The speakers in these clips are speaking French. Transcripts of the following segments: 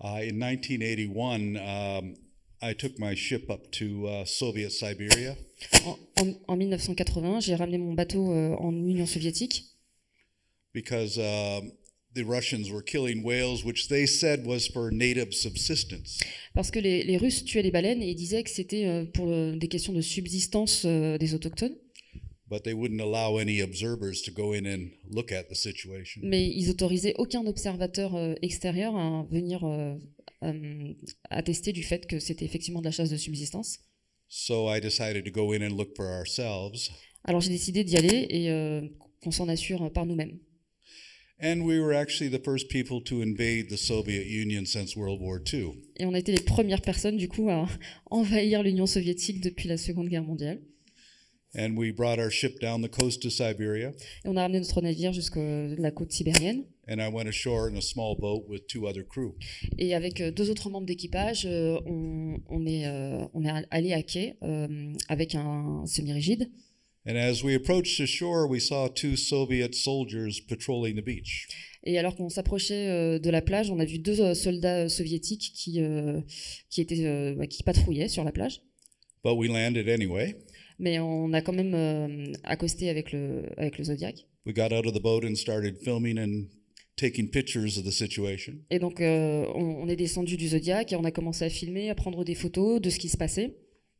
In 1981, I took my ship up to Soviet Siberia. En 1980, j'ai ramené mon bateau en Union soviétique Because the Russians were killing whales, which they said was for native subsistence. parce que les Russes tuaient les baleines et ils disaient que c'était pour des questions de subsistance des autochtones. But they wouldn't allow any observers to go in and look at the situation. Mais ils autorisaient aucun observateur extérieur à venir attester du fait que c'était effectivement de la chasse de subsistance. So I decided to go in and look for ourselves. Alors j'ai décidé d'y aller et qu'on s'en assure par nous-mêmes. And we were actually the first people to invade the Soviet Union since World War II. Et on a été les premières personnes du coup à envahir l'Union soviétique depuis la Seconde Guerre mondiale. And we brought our ship down the coast of Siberia. Et on a ramené notre navire jusqu'à la côte sibérienne. And I went ashore in a small boat with two other crew. Et avec deux autres membres d'équipage, on est allé à quai avec un semi-rigide. And as we approached the shore, we saw two Soviet soldiers patrolling the beach. Et alors qu'on s'approchait de la plage, on a vu deux soldats soviétiques qui patrouillaient sur la plage. But we landed anyway. Mais on a quand même accosté avec le Zodiac. We got out of the boat and started filming and taking pictures of the situation. Et donc on est descendu du Zodiac et on a commencé à filmer, à prendre des photos de ce qui se passait.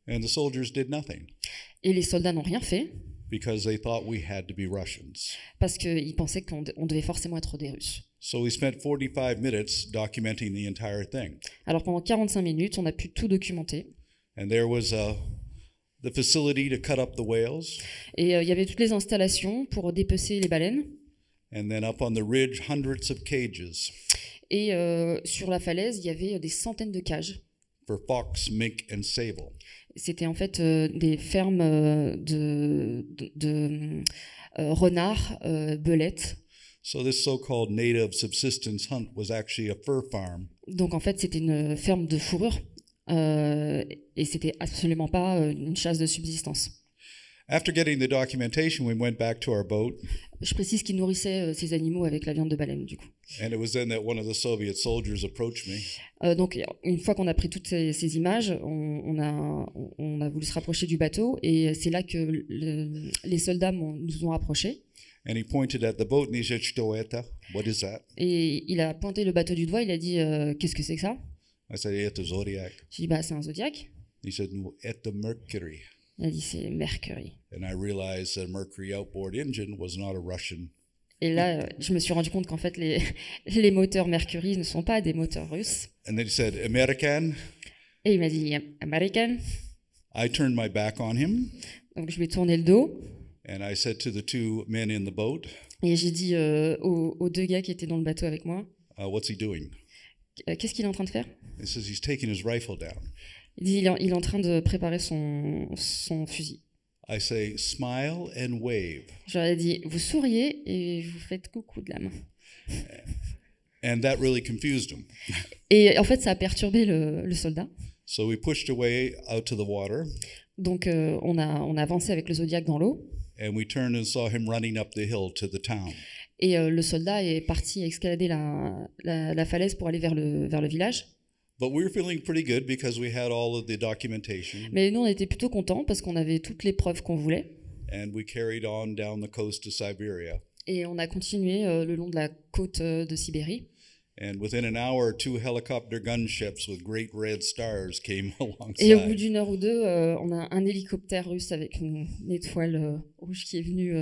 And the soldiers did nothing Et les soldats n'ont rien fait because they thought we had to be Russians. parce qu'ils pensaient qu'on devait forcément être des Russes. So we spent 45 minutes documenting the entire thing. Alors pendant 45 minutes, on a pu tout documenter. And there was the facility to cut up the whales. Et il y avait toutes les installations pour dépecer les baleines. And then up on the ridge, hundreds of cages Et sur la falaise, il y avait des centaines de cages. for fox, mink, and sable. C'était en fait des fermes de renards, belettes. So this so-called native subsistence hunt was actually a fur farm. Donc en fait, c'était une ferme de fourrure et c'était absolument pas une chasse de subsistance. After getting the documentation, we went back to our boat, Je précise qu'ils nourrissaient ces animaux avec la viande de baleine, du coup. and it was then that one of the Soviet soldiers approached me. Donc une fois qu'on a pris toutes ces images, on a voulu se rapprocher du bateau et c'est là que les soldats nous ont approchés. And he pointed at the boat and he said, "Что это? What is that?" Et il a pointé le bateau du doigt, il a dit qu'est-ce que c'est que ça? I said, "Это Zodiac." J'ai dit bah c'est un Zodiac. He said, "No, это Mercury." Il a dit c'est Mercury. And I realized that a Mercury outboard engine was not a Russian. Et là, je me suis rendu compte qu'en fait les moteurs Mercury ne sont pas des moteurs russes. And then he said, "American." Et il m'a dit American. I turned my back on him Donc je lui ai tourné le dos and I said to the two men in the boat, et j'ai dit aux deux gars qui étaient dans le bateau avec moi, "What's he doing?" qu'est-ce qu'il est en train de faire? He says, "He's taking his rifle down." Il dit il est en train de préparer son fusil. I say, "Smile and wave." Je leur ai dit vous souriez et vous faites coucou de la main. And that really confused him. Et en fait ça a perturbé le soldat. So we pushed away out to the water Donc on a avancé avec le Zodiac dans l'eau and we turned and saw him running up the hill to the town. et le soldat est parti escalader la falaise pour aller vers le village. But we were feeling pretty good because we had all of the documentation Mais nous on était plutôt contents parce qu'on avait toutes les preuves qu'on voulait and we carried on down the coast of Siberia. et on a continué le long de la côte de Sibérie. And within an hour, two helicopter gunships with great red stars came Et au bout alongside. d'une heure ou deux, on a un hélicoptère russe avec une étoile rouge qui est venu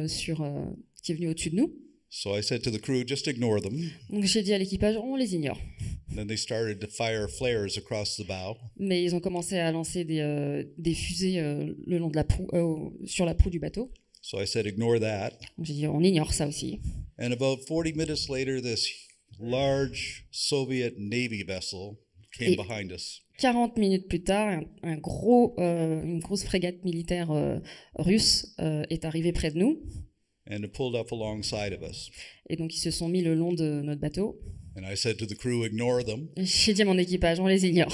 au-dessus de nous. So I said to the crew, "Just ignore them." Donc j'ai dit à l'équipage, on les ignore. Then they started to fire flares across the bow. Mais ils ont commencé à lancer des fusées le long de la proue, sur la proue du bateau. So I said, "Ignore that." Donc j'ai dit, on ignore ça aussi. And about 40 minutes later, this large Soviet Navy vessel came Et- behind us. 40 minutes plus tard, une grosse frégate militaire russe est arrivée près de nous. And it pulled up alongside of us. Et donc ils se sont mis le long de notre bateau. And I said to the crew, "Ignore them." J'ai dit à mon équipage, on les ignore.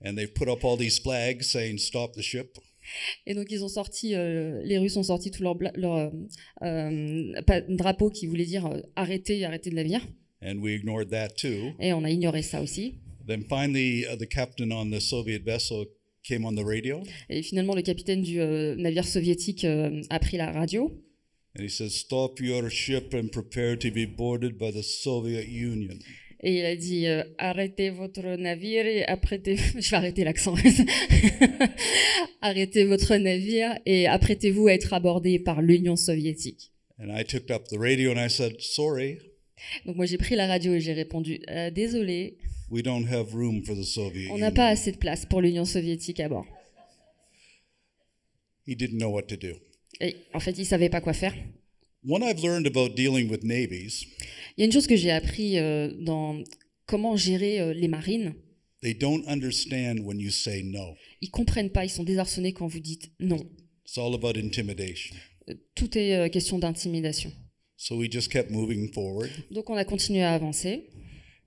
And they put up all these flags saying, "Stop the ship." Et donc ils ont sorti, les Russes ont sorti tout leur drapeau qui voulait dire arrêtez, arrêtez de navire. and we ignored that too. Et on a ignoré ça aussi. Then finally, the captain on the Soviet vessel came on the radio, Et finalement, le capitaine du navire soviétique a pris la radio. and he said, "Stop your ship and prepare to be boarded by the Soviet Union." Et il a dit arrêtez votre navire et apprêtez. Je vais arrêter l'accent. Arrêtez votre navire et apprêtez-vous à être abordé par l'Union soviétique. And I took up the radio and I said, "Sorry, Donc moi j'ai pris la radio et j'ai répondu désolé, we don't have room for the Soviet on n'a Union." pas assez de place pour l'Union soviétique à bord. He didn't know what to do. Et en fait, il savait pas quoi faire. What I've learned about dealing with navies, Il y a une chose que j'ai appris dans comment gérer les marines. they don't understand when you say no. Ils comprennent pas, ils sont désarçonnés quand vous dites non. It's all about intimidation. Tout est question d'intimidation. So we just kept moving forward, Donc on a continué à avancer.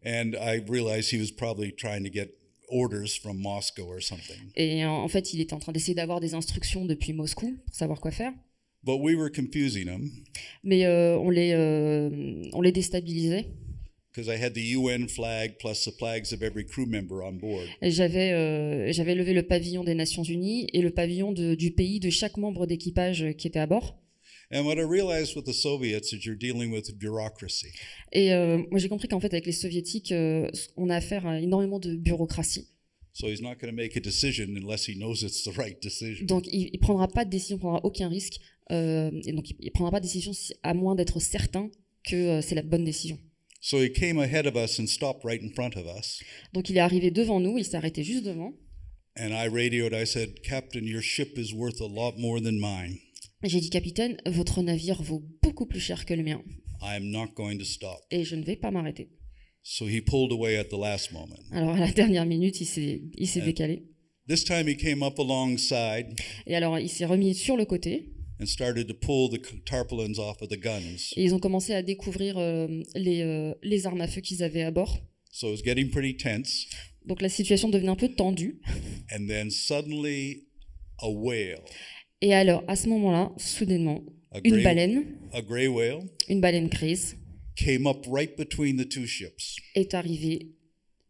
and I realized he was probably trying to get orders from Moscow or something. Et en fait, il était en train d'essayer d'avoir des instructions depuis Moscou pour savoir quoi faire. But we were confusing him Mais on les déstabilisait. because I had the UN flag plus the flags of every crew member on board. Et j'avais levé le pavillon des Nations Unies et le pavillon du pays de chaque membre d'équipage qui était à bord. And what I realized with the Soviets is you're dealing with bureaucracy. Et moi, j'ai compris qu'en fait, avec les Soviétiques, on a affaire à énormément de bureaucratie. So he's not going to make a decision unless he knows it's the right decision. Donc, il ne prendra pas de décision, il ne prendra aucun risque. Et donc, il ne prendra pas de décision à moins d'être certain que c'est la bonne décision. So he came ahead of us and stopped right in front of us. Donc, il est arrivé devant nous, il s'est arrêté juste devant. And I radioed, I said, "Captain, your ship is worth a lot more than mine. Et j'ai dit, capitaine, votre navire vaut beaucoup plus cher que le mien. I am not going to stop." Et je ne vais pas m'arrêter. So he pulled away at the last moment. Alors, à la dernière minute, il s'est décalé. This time he came up alongside Et alors, il s'est remis sur le côté. and started to pull the tarpaulins off of the guns. Et ils ont commencé à découvrir les armes à feu qu'ils avaient à bord. So it was getting pretty tense. Donc la situation devenait un peu tendue. And then suddenly a whale, Et alors, à ce moment-là, soudainement, a une baleine grise, came up right between the two ships. est arrivée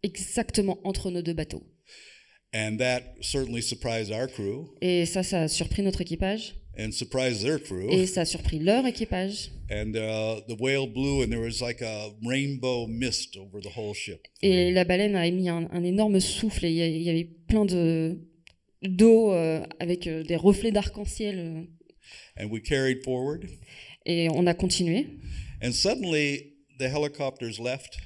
exactement entre nos deux bateaux. And that certainly surprised our crew Et ça a surpris notre équipage. and surprised their crew. Et ça a surpris leur équipage. And the whale blew and there was like a rainbow mist over the whole ship. Et la baleine a émis un énorme souffle. Et il y avait plein d'eau avec des reflets d'arc-en-ciel. And we carried forward. Et on a continué. And suddenly the helicopters left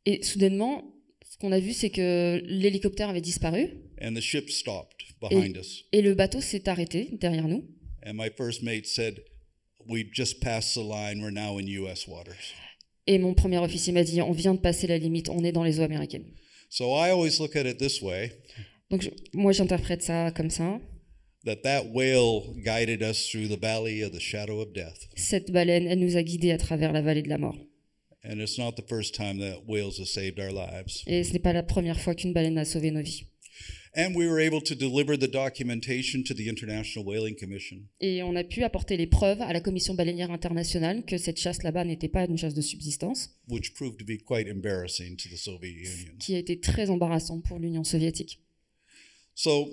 Et soudainement, ce qu'on a vu, c'est que l'hélicoptère avait disparu. and the ship stopped behind us. Et le bateau s'est arrêté derrière nous. And my first mate said, "We just passed the line. We're now in US waters." Et mon premier officier m'a dit, on vient de passer la limite, on est dans les eaux américaines. So I always look at it this way, Donc moi j'interprète ça comme ça. that whale guided us through the valley of the shadow of death. Cette baleine, elle nous a guidés à travers la vallée de la mort. And it's not the first time that whales have saved our lives. Et ce n'est pas la première fois qu'une baleine a sauvé nos vies. And we were able to deliver the documentation to the International Whaling Commission. Et on a pu apporter les preuves à la Commission baleinière internationale que cette chasse là-bas n'était pas une chasse de subsistance, Which proved to be quite embarrassing to the Soviet Union. qui a été très embarrassant pour l'Union soviétique. So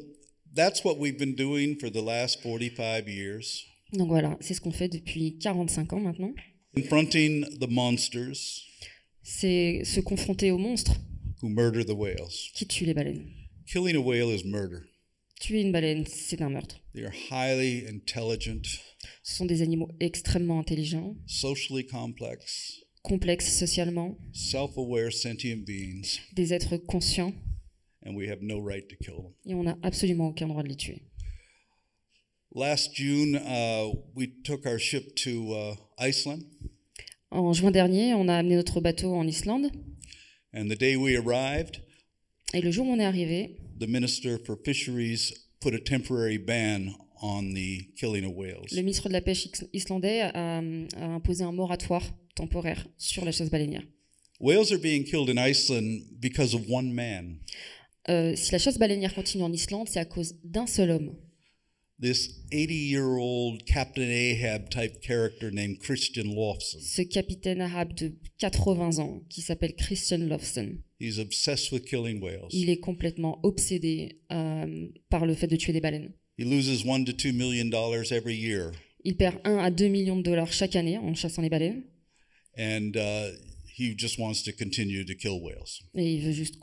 that's what we've been doing for the last 45 years, Donc voilà, c'est ce qu'on fait depuis 45 ans maintenant. confronting the monsters C'est se confronter aux monstres who murder the whales. qui tuent les baleines. Killing a whale is murder. Tuer une baleine, c'est un meurtre. They are highly intelligent, Ce sont des animaux extrêmement intelligents, socially complex, complexes socialement, self-aware sentient beings, des êtres conscients, and we have no right to kill them. et on n'a absolument aucun droit de les tuer. Last June, we took our ship to Iceland, En juin dernier, on a amené notre bateau en Islande, and the day we arrived, et le jour où on est arrivé, the Minister for Fisheries put a temporary ban on the killing of whales. le ministre de la Pêche islandais a imposé un moratoire temporaire sur la chasse baleinière. Whales are being killed in Iceland because of one man. Si la chasse baleinière continue en Islande, c'est à cause d'un seul homme. this 80-year-old Captain Ahab type character named Christian Lofson. Ce capitaine arabe de 80 ans qui s'appelle Christian Lofson. He's obsessed with killing whales. Il est complètement obsédé par le fait de tuer des baleines. He loses $1 to $2 million every year. Il perd 1 à 2 millions de dollars chaque année en chassant les baleines. And he just wants to continue to kill whales. Et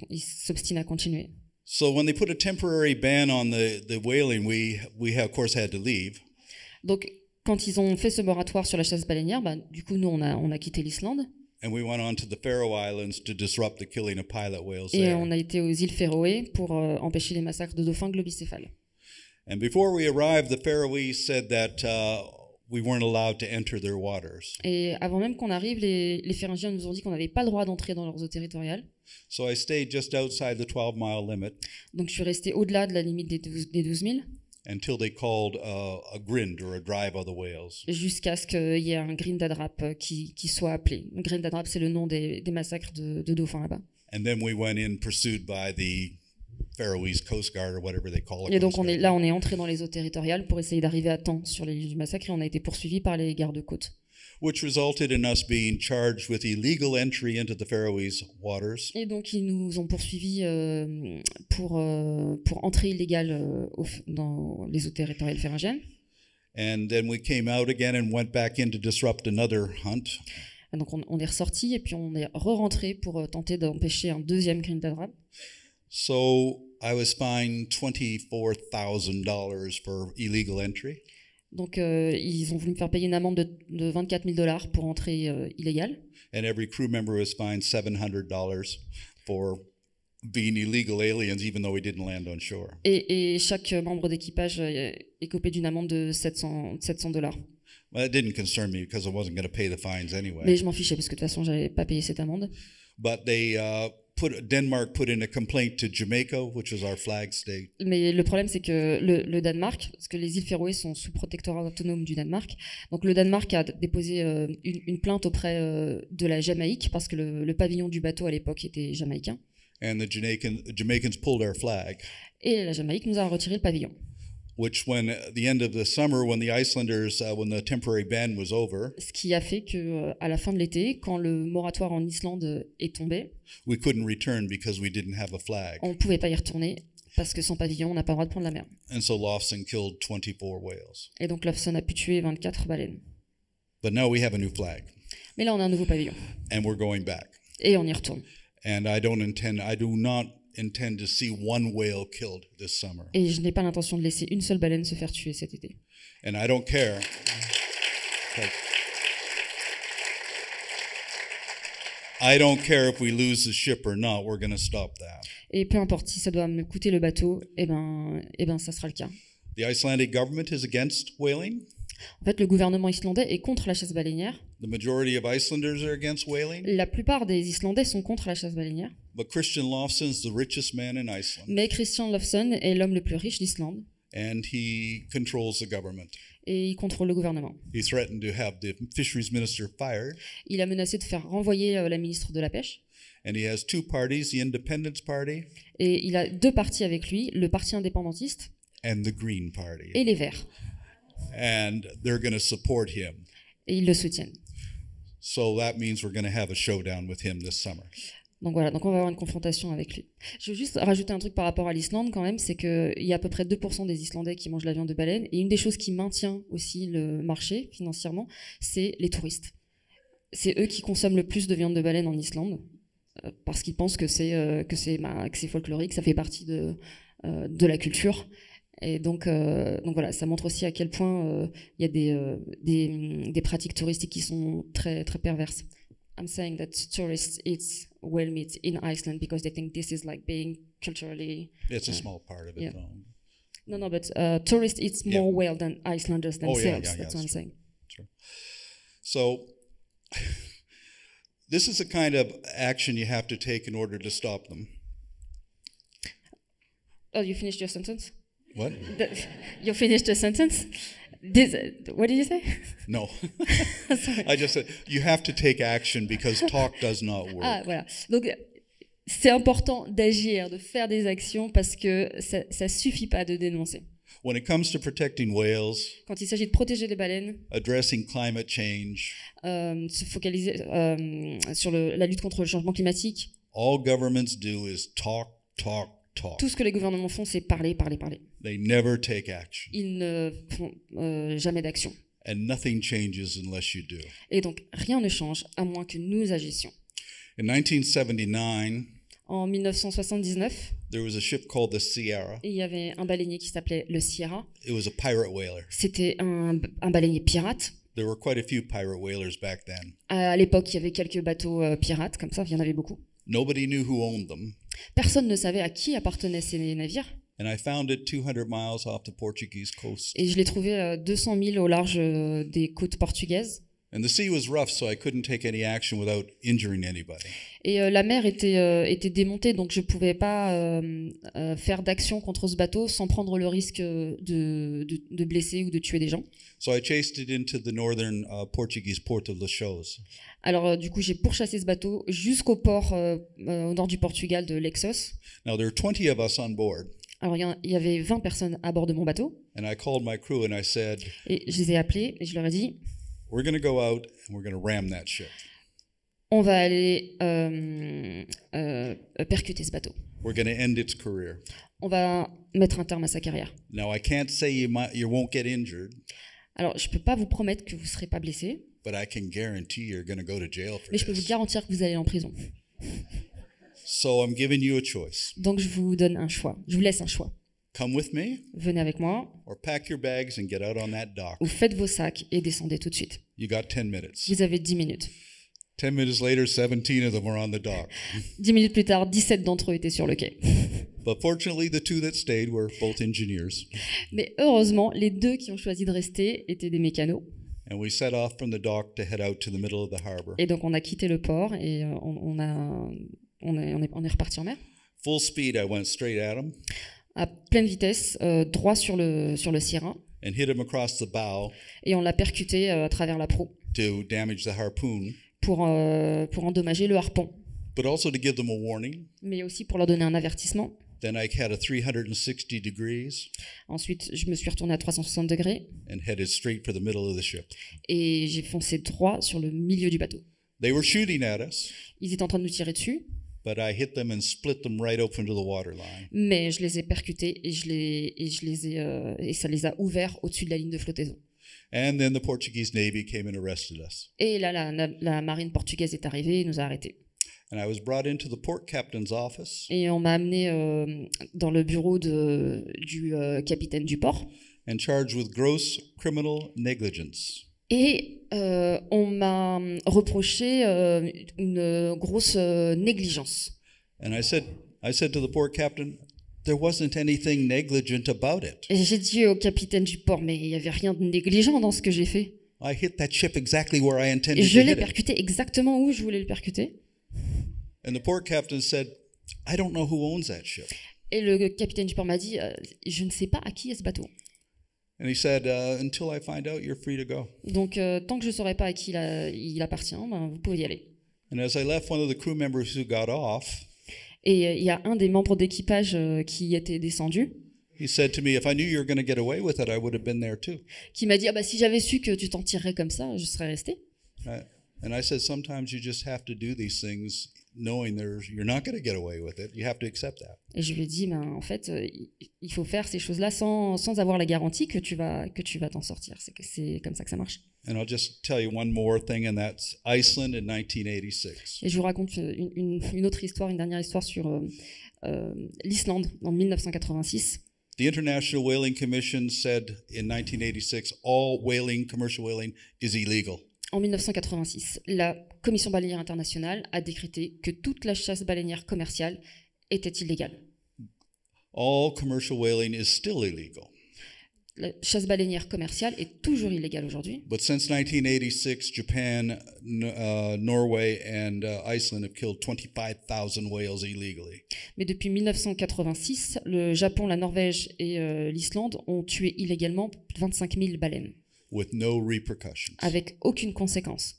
il s'obstine à continuer. So when they put a temporary ban on the whaling, we of course had to leave. Donc, quand ils ont fait ce moratoire sur la chasse baleinière, du coup, nous, on a quitté l'Islande. And we went on to the Faroe Islands to disrupt the killing of pilot whales Et there. on a été aux îles Féroé pour empêcher les massacres de dauphins globicéphales. And before we arrived, the Faroese said that we weren't allowed to enter their waters. Et avant même qu'on arrive, les Féringiens nous ont dit qu'on n'avait pas le droit d'entrer dans leurs eaux territoriales. So I stayed just outside the 12-mile limit Donc je suis resté au-delà de la limite des 12 000 until they called a grind or a drive of the whales. jusqu'à ce qu'il y ait un Grindadrap qui soit appelé. Grindadrap, c'est le nom des massacres de dauphins là-bas. And then we went in pursued by the Faroese Coast Guard or whatever they call it. Et donc on est entré dans les eaux territoriales pour essayer d'arriver à temps sur les lieux du massacre et on a été poursuivis par les gardes-côtes. Which resulted in us being charged with illegal entry into the Faroese waters. Et donc ils nous ont poursuivis pour entrée illégale dans les eaux territoriales féringiennes. And then we came out again and went back in to disrupt another hunt. Et donc on est ressorti et puis on est re-rentré pour tenter d'empêcher un deuxième Grindadrap. So I was fined $24,000 for illegal entry. Donc ils ont voulu me faire payer une amende de 24 000 dollars pour entrée illégale. And every crew member was fined $700 for being illegal aliens, even though we didn't land on shore. Et chaque membre d'équipage est copé d'une amende de 700 dollars. Well, it didn't concern me because I wasn't going to pay the fines Mais anyway. je m'en fichais parce que de toute façon, j'allais pas payer cette amende. But Denmark put in a complaint to Jamaica, which was our flag state. Mais le problème, c'est que le Danemark, parce que les îles Féroé sont sous protectorat autonome du Danemark, donc le Danemark a déposé une plainte auprès de la Jamaïque parce que le pavillon du bateau à l'époque était jamaïcain. And the Jamaicans pulled our flag, Et la Jamaïque nous a retiré le pavillon. which when at the end of the summer, when the Icelanders, when the temporary ban was over, Ce qui a fait que à la fin de l'été, quand le moratoire en Islande est tombé, we couldn't return because we didn't have a flag. on ne pouvait pas y retourner parce que sans pavillon, on n'a pas le droit de prendre la mer. And so Lofson killed 24 whales. Et donc Lofson a pu tuer 24 baleines. But now we have a new flag, Mais là, on a un nouveau pavillon. and we're going back. Et on y retourne. And I do not intend to see one whale killed this summer. Et je n'ai pas l'intention de laisser une seule baleine se faire tuer cet été. And I don't care. I don't care if we lose the ship or not. We're going to stop that. Et peu importe si ça doit me coûter le bateau, eh ben, ça sera le cas. The Icelandic government is against whaling. En fait, le gouvernement islandais est contre la chasse baleinière. The majority of Icelanders are against whaling. La plupart des Islandais sont contre la chasse baleinière. But Christian Lofson's the richest man in Iceland, Mais Christian Lofson est l'homme le plus riche d'Islande. and he controls the government. Et il contrôle le gouvernement. He threatened to have the fisheries minister fired, Il a menacé de faire renvoyer la ministre de la Pêche. and he has two parties, the Independence Party Et il a deux partis avec lui, le parti indépendantiste and the Green Party. et les Verts. And they're going to support him. Et ils le soutiennent. So that means we're going to have a showdown with him this summer. Donc voilà, donc on va avoir une confrontation avec lui. Je veux juste rajouter un truc par rapport à l'Islande quand même, c'est qu'il y a à peu près 2% des Islandais qui mangent la viande de baleine. Et une des choses qui maintient aussi le marché financièrement, c'est les touristes. C'est eux qui consomment le plus de viande de baleine en Islande, parce qu'ils pensent que c'est folklorique, ça fait partie de la culture. Et donc voilà, ça montre aussi à quel point il y a des pratiques touristiques qui sont très, très perverses. I'm saying that tourists eat whale meat in Iceland because they think this is like being culturally... It's a small part of it, yeah. though. No, but tourists eat more whale than Icelanders themselves. yeah, That's what I'm sure. saying. Sure. So this is the kind of action you have to take in order to stop them. Oh, you finished your sentence? What? You finished your sentence? What did you say? No. Sorry. I just said you have to take action because talk does not work. Ah, voilà. Donc, c'est important d'agir, de faire des actions parce que ça suffit pas de dénoncer. When it comes to protecting whales, Quand il s'agit de protéger les baleines, addressing climate change, se focaliser sur la lutte contre le changement climatique, all governments do is talk, talk, talk. tout ce que les gouvernements font, c'est parler, parler, parler. They never take action. Ils ne font jamais d'action. And nothing changes unless you do. Et donc, rien ne change à moins que nous agissions. In 1979, En 1979, there was a ship called the Sierra. il y avait un baleinier qui s'appelait le Sierra. It was a pirate whaler. C'était un baleinier pirate. There were quite a few pirate whalers back then. À l'époque, il y avait quelques bateaux pirates, comme ça, il y en avait beaucoup. Nobody knew who owned them. Personne ne savait à qui appartenaient ces navires. And I found it 200 miles off the Portuguese coast. Et je l'ai trouvé 200 000 au large des côtes portugaises. And the sea was rough, so I couldn't take any action without injuring anybody. Et la mer était démontée, donc je ne pouvais pas faire d'action contre ce bateau sans prendre le risque de blesser ou de tuer des gens. So I chased it into the northern Portuguese port of Leixões. Alors du coup, j'ai pourchassé ce bateau jusqu'au port au nord du Portugal de Leixões. Now there are 20 of us on board. Alors il y avait 20 personnes à bord de mon bateau. And I called my crew and I said, Et je les ai appelés et je leur ai dit, we're going to go out and we're going to ram that ship. on va aller percuter ce bateau. We're going to end its career. On va mettre un terme à sa carrière. Now I can't say you won't get injured, Alors, je ne peux pas vous promettre que vous ne serez pas blessé, but I can guarantee you're going to go to jail for mais je peux vous this. garantir que vous allez en prison. So I'm giving you a choice. Donc, je vous donne un choix. Je vous laisse un choix. Come with me Venez avec moi, or pack your bags and get out on that dock. ou faites vos sacs et descendez tout de suite. You got 10 minutes. Vous avez 10 minutes. 10 minutes later, 17 of them were on the dock. 10 minutes plus tard, 17 d'entre eux étaient sur le quai. But fortunately, the two that stayed were both engineers. Mais heureusement, les deux qui ont choisi de rester étaient des mécanos. And we set off from the dock to head out to the middle of the harbor. Et donc, on a quitté le port et on est reparti en mer. Full speed, I went straight at him À pleine vitesse, droit sur le Sierra. and hit him across the bow Et on l'a percuté à travers la proue to damage the harpoon, pour endommager le harpon. but also to give them a warning. Mais aussi pour leur donner un avertissement. Then I had a 360 degrees Ensuite, je me suis retourné à 360 degrés and headed straight for the middle of the ship. et j'ai foncé droit sur le milieu du bateau. They were shooting at us, Ils étaient en train de nous tirer dessus, but I hit them and split them right open to the waterline. mais je les ai percutés et ça les a ouverts au-dessus de la ligne de flottaison. And then the Portuguese Navy came and arrested us. Et là, la marine portugaise est arrivée et nous a arrêtés. And I was brought into the port captain's office, Et on m'a amené dans le bureau du capitaine du port. and charged with gross criminal negligence. Et on m'a reproché une grosse négligence. And I said to the port captain, there wasn't anything negligent about it. Et j'ai dit au capitaine du port, mais il n'y avait rien de négligent dans ce que j'ai fait. I hit that ship exactly where I Et intended je to l'ai hit it. percuté exactement où je voulais le percuter. And the port captain said, I don't know who owns that ship. Et le capitaine du port m'a dit, je ne sais pas à qui est ce bateau. And he said, until I find out, you're free to go. Donc tant que je ne saurai pas à qui il appartient, ben, vous pouvez y aller. And as I left, one of the crew members who got off, Et il y a un des membres d'équipage qui était descendu, he said to me, if I knew you were going to get away with it, I would have been there too. qui m'a dit, ah bah, si j'avais su que tu t'en tirerais comme ça, je serais resté. And I said, sometimes you just have to do these things knowing you're not going to get away with it. You have to accept that. Et je lui ai dit, ben, en fait, il faut faire ces choses-là sans avoir la garantie que tu vas t'en sortir. C'est comme ça que ça marche. And I'll just tell you one more thing, and that's Iceland in 1986. Et je vous raconte une autre histoire, une dernière histoire sur l'Islande en 1986. The International Whaling Commission said in 1986, all whaling, commercial whaling, is illegal. En 1986, la Commission baleinière internationale a décrété que toute la chasse baleinière commerciale était illégale. All commercial whaling is still illegal. La chasse baleinière commerciale est toujours illégale aujourd'hui. But since 1986, Japan, Norway, and Iceland have killed 25,000 whales illegally. Mais depuis 1986, le Japon, la Norvège et l'Islande ont tué illégalement 25 000 baleines, With no repercussions. avec aucune conséquence.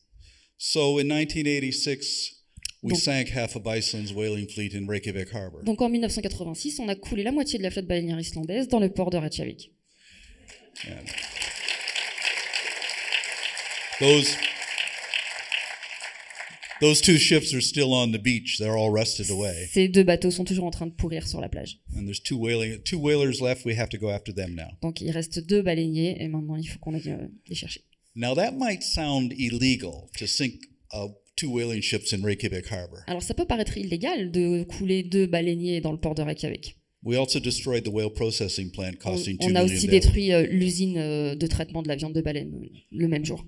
So in 1986, we Donc- sank half of Iceland's whaling fleet in Reykjavik harbor. Donc en 1986, on a coulé la moitié de la flotte baleinière islandaise dans le port de Reykjavik. And those two ships are still on the beach. They're all rusted away. Ces deux bateaux sont toujours en train de pourrir sur la plage. And there's two whalers left. We have to go after them now. Donc il reste 2 baleiniers et maintenant il faut qu'on aille les chercher. Now that might sound illegal to sink 2 whaling ships in Reykjavik Harbor. Alors ça peut paraître illégal de couler 2 baleiniers dans le port de Reykjavik. We also destroyed the whale processing plant costing $2 On a million. aussi détruit l'usine de traitement de la viande de baleine le même jour.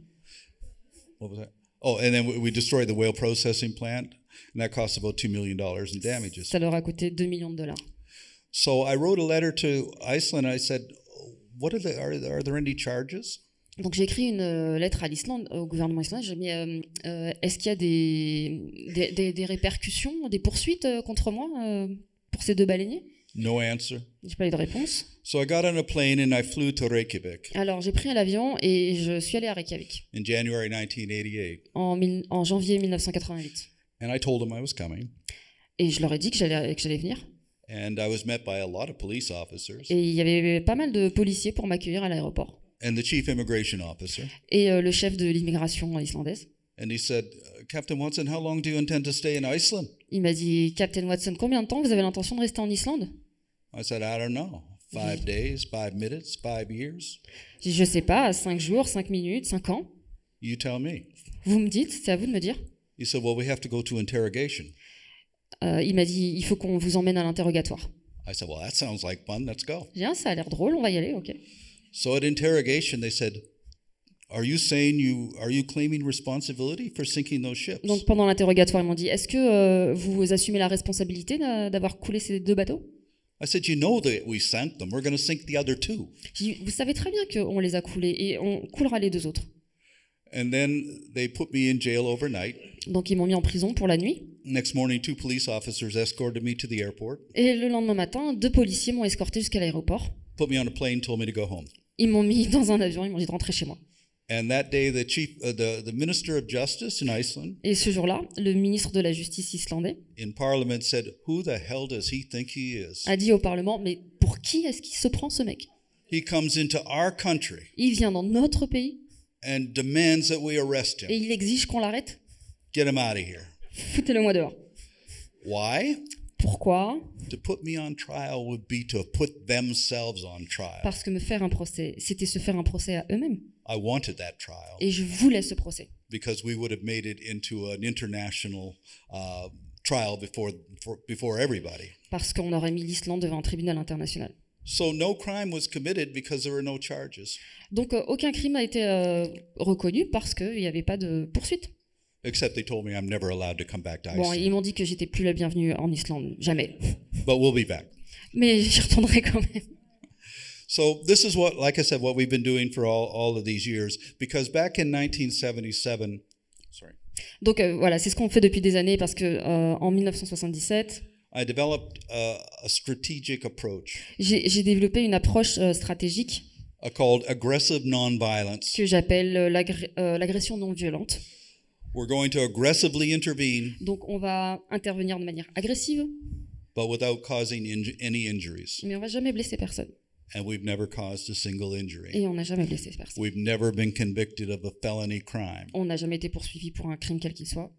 What was that? Oh, and then we destroyed the whale processing plant, and that cost about $2 million in damages. Ça leur a coûté $2 millions. So I wrote a letter to Iceland. I said, "What are there any charges?" Donc j'ai écrit une lettre à l'Islande, au gouvernement islandais. J'ai mis est-ce qu'il y a des répercussions, des poursuites contre moi pour ces 2 baleiniers? No answer. J'ai pas eu de réponse. So I got on a plane and I flew to Reykjavik Alors j'ai pris l'avion et je suis allé à Reykjavik in January 1988, en janvier 1988. and I told them I was coming. Et je leur ai dit que j'allais venir. And I was met by a lot of police officers Et il y avait pas mal de policiers pour m'accueillir à l'aéroport. and the chief immigration officer. Et le chef de l'immigration islandaise. And he said, "Captain Watson, how long do you intend to stay in Iceland?" Il m'a dit, Captain Watson, combien de temps vous avez l'intention de rester en Islande? I said, "I don't know. 5 days, 5 minutes, 5 years. J'ai dit, je sais pas, 5 jours, 5 minutes, 5 ans. You tell me." Vous me dites, c'est à vous de me dire. He said, "Well, we have to go to interrogation." Il m'a dit, il faut qu'on vous emmène à l'interrogatoire. I said, "Well, that sounds like fun. Let's go." J'ai dit, ah, ça a l'air drôle, on va y aller, ok. So at interrogation, they said, are you claiming responsibility for sinking those ships?" Donc pendant l'interrogatoire, ils m'ont dit, est-ce que vous assumez la responsabilité d'avoir coulé ces 2 bateaux? I said, "You know that we sank them. We're going to sink the other 2. J'ai dit, vous savez très bien qu'on les a coulés et on coulera les 2 autres. And then they put me in jail overnight. Donc ils m'ont mis en prison pour la nuit. Next morning, 2 police officers escorted me to the airport, Et le lendemain matin, 2 policiers m'ont escorté jusqu'à l'aéroport. put me on a plane, told me to go home. Ils m'ont mis dans un avion, ils m'ont dit de rentrer chez moi. And that day, the Minister of Justice in Iceland, Et ce jour-là, le ministre de la Justice islandais in Parliament said, "Who the hell does he think he is? a dit au Parlement, mais pour qui est-ce qu'il se prend ce mec? He comes into our country Il vient dans notre pays and demands that we arrest et him. il exige qu'on l'arrête? Get him out of here." Foutez-le-moi dehors. Why? Pourquoi? To put me on trial would be to put themselves on trial. Parce que me faire un procès, c'était se faire un procès à eux-mêmes. I wanted that trial Et je voulais ce procès. because we would have made it into an international trial before everybody. Parce qu'on aurait mis l'Islande devant un tribunal international. So no crime was committed because there were no charges, Donc aucun crime n'a été reconnu parce qu'il n'y avait pas de poursuite. except they told me I'm never allowed to come back to Bon, Iceland. ils m'ont dit que j'étais plus la bienvenue en Islande, jamais. But we'll be back. Mais j'y retournerai quand même. So this is what, like I said, what we've been doing for all of these years. Because back in 1977, Donc voilà, c'est ce qu'on fait depuis des années parce que en 1977, I developed a strategic approach j'ai développé une approche stratégique called aggressive nonviolence. que j'appelle l'agression non violente. We're going to aggressively intervene, Donc on va intervenir de manière agressive, but without causing any injuries. mais on va jamais blesser personne. And we've never caused a single injury. Et on n'a jamais blessé personne. We've never been convicted of a felony crime. On n'a jamais été poursuivi pour un crime quel qu'il soit.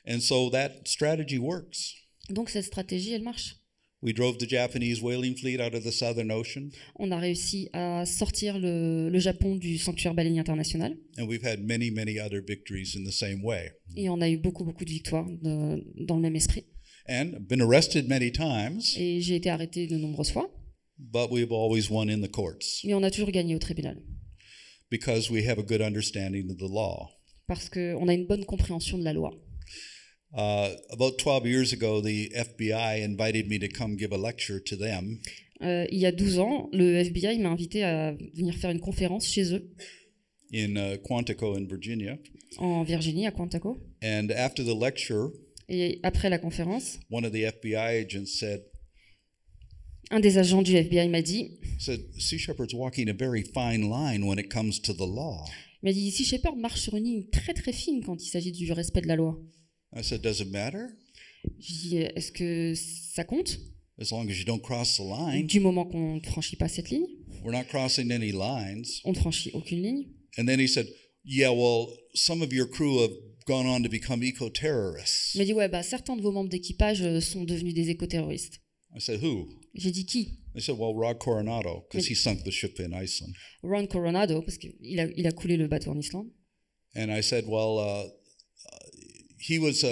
And so that strategy works. Donc cette stratégie, elle marche. We drove the Japanese whaling fleet out of the Southern Ocean, On a réussi à sortir le Japon du sanctuaire baleinier international and we've had many, many other victories in the same way. et on a eu beaucoup de victoires dans le même esprit. And been arrested many times, Et j'ai été arrêté de nombreuses fois, but we've always won in the courts mais on a toujours gagné au tribunal because we have a good understanding of the law. parce qu'on a une bonne compréhension de la loi. About 12 years ago, the FBI invited me to come give a lecture to them. Il y a 12 ans, le FBI m'a invité à venir faire une conférence chez eux, In Quantico in Virginia. en Virginie, à Quantico. And after the lecture, Et après la conférence, one of the FBI agents said, un des agents du FBI m'a dit, Sea Shepherd's walking a very fine line when it comes to the law. il m'a dit, Sea Shepherd marche sur une ligne très très fine quand il s'agit du respect de la loi. I said, does it matter? Je dis, est-ce que ça compte As long as you don't cross the line, du moment qu'on ne franchit pas cette ligne? we're not crossing any lines. On ne franchit aucune ligne. And then he said, yeah, well, some of your crew have gone on to become eco-terrorists. Il m'a dit, ouais, bah, certains de vos membres d'équipage sont devenus des éco-terroristes. I said, who? J'ai dit qui? They said, well, Rod Coronado, because he sunk the ship in Iceland. Ron Coronado, parce qu'il a coulé le bateau en Islande. And I said, well, he was,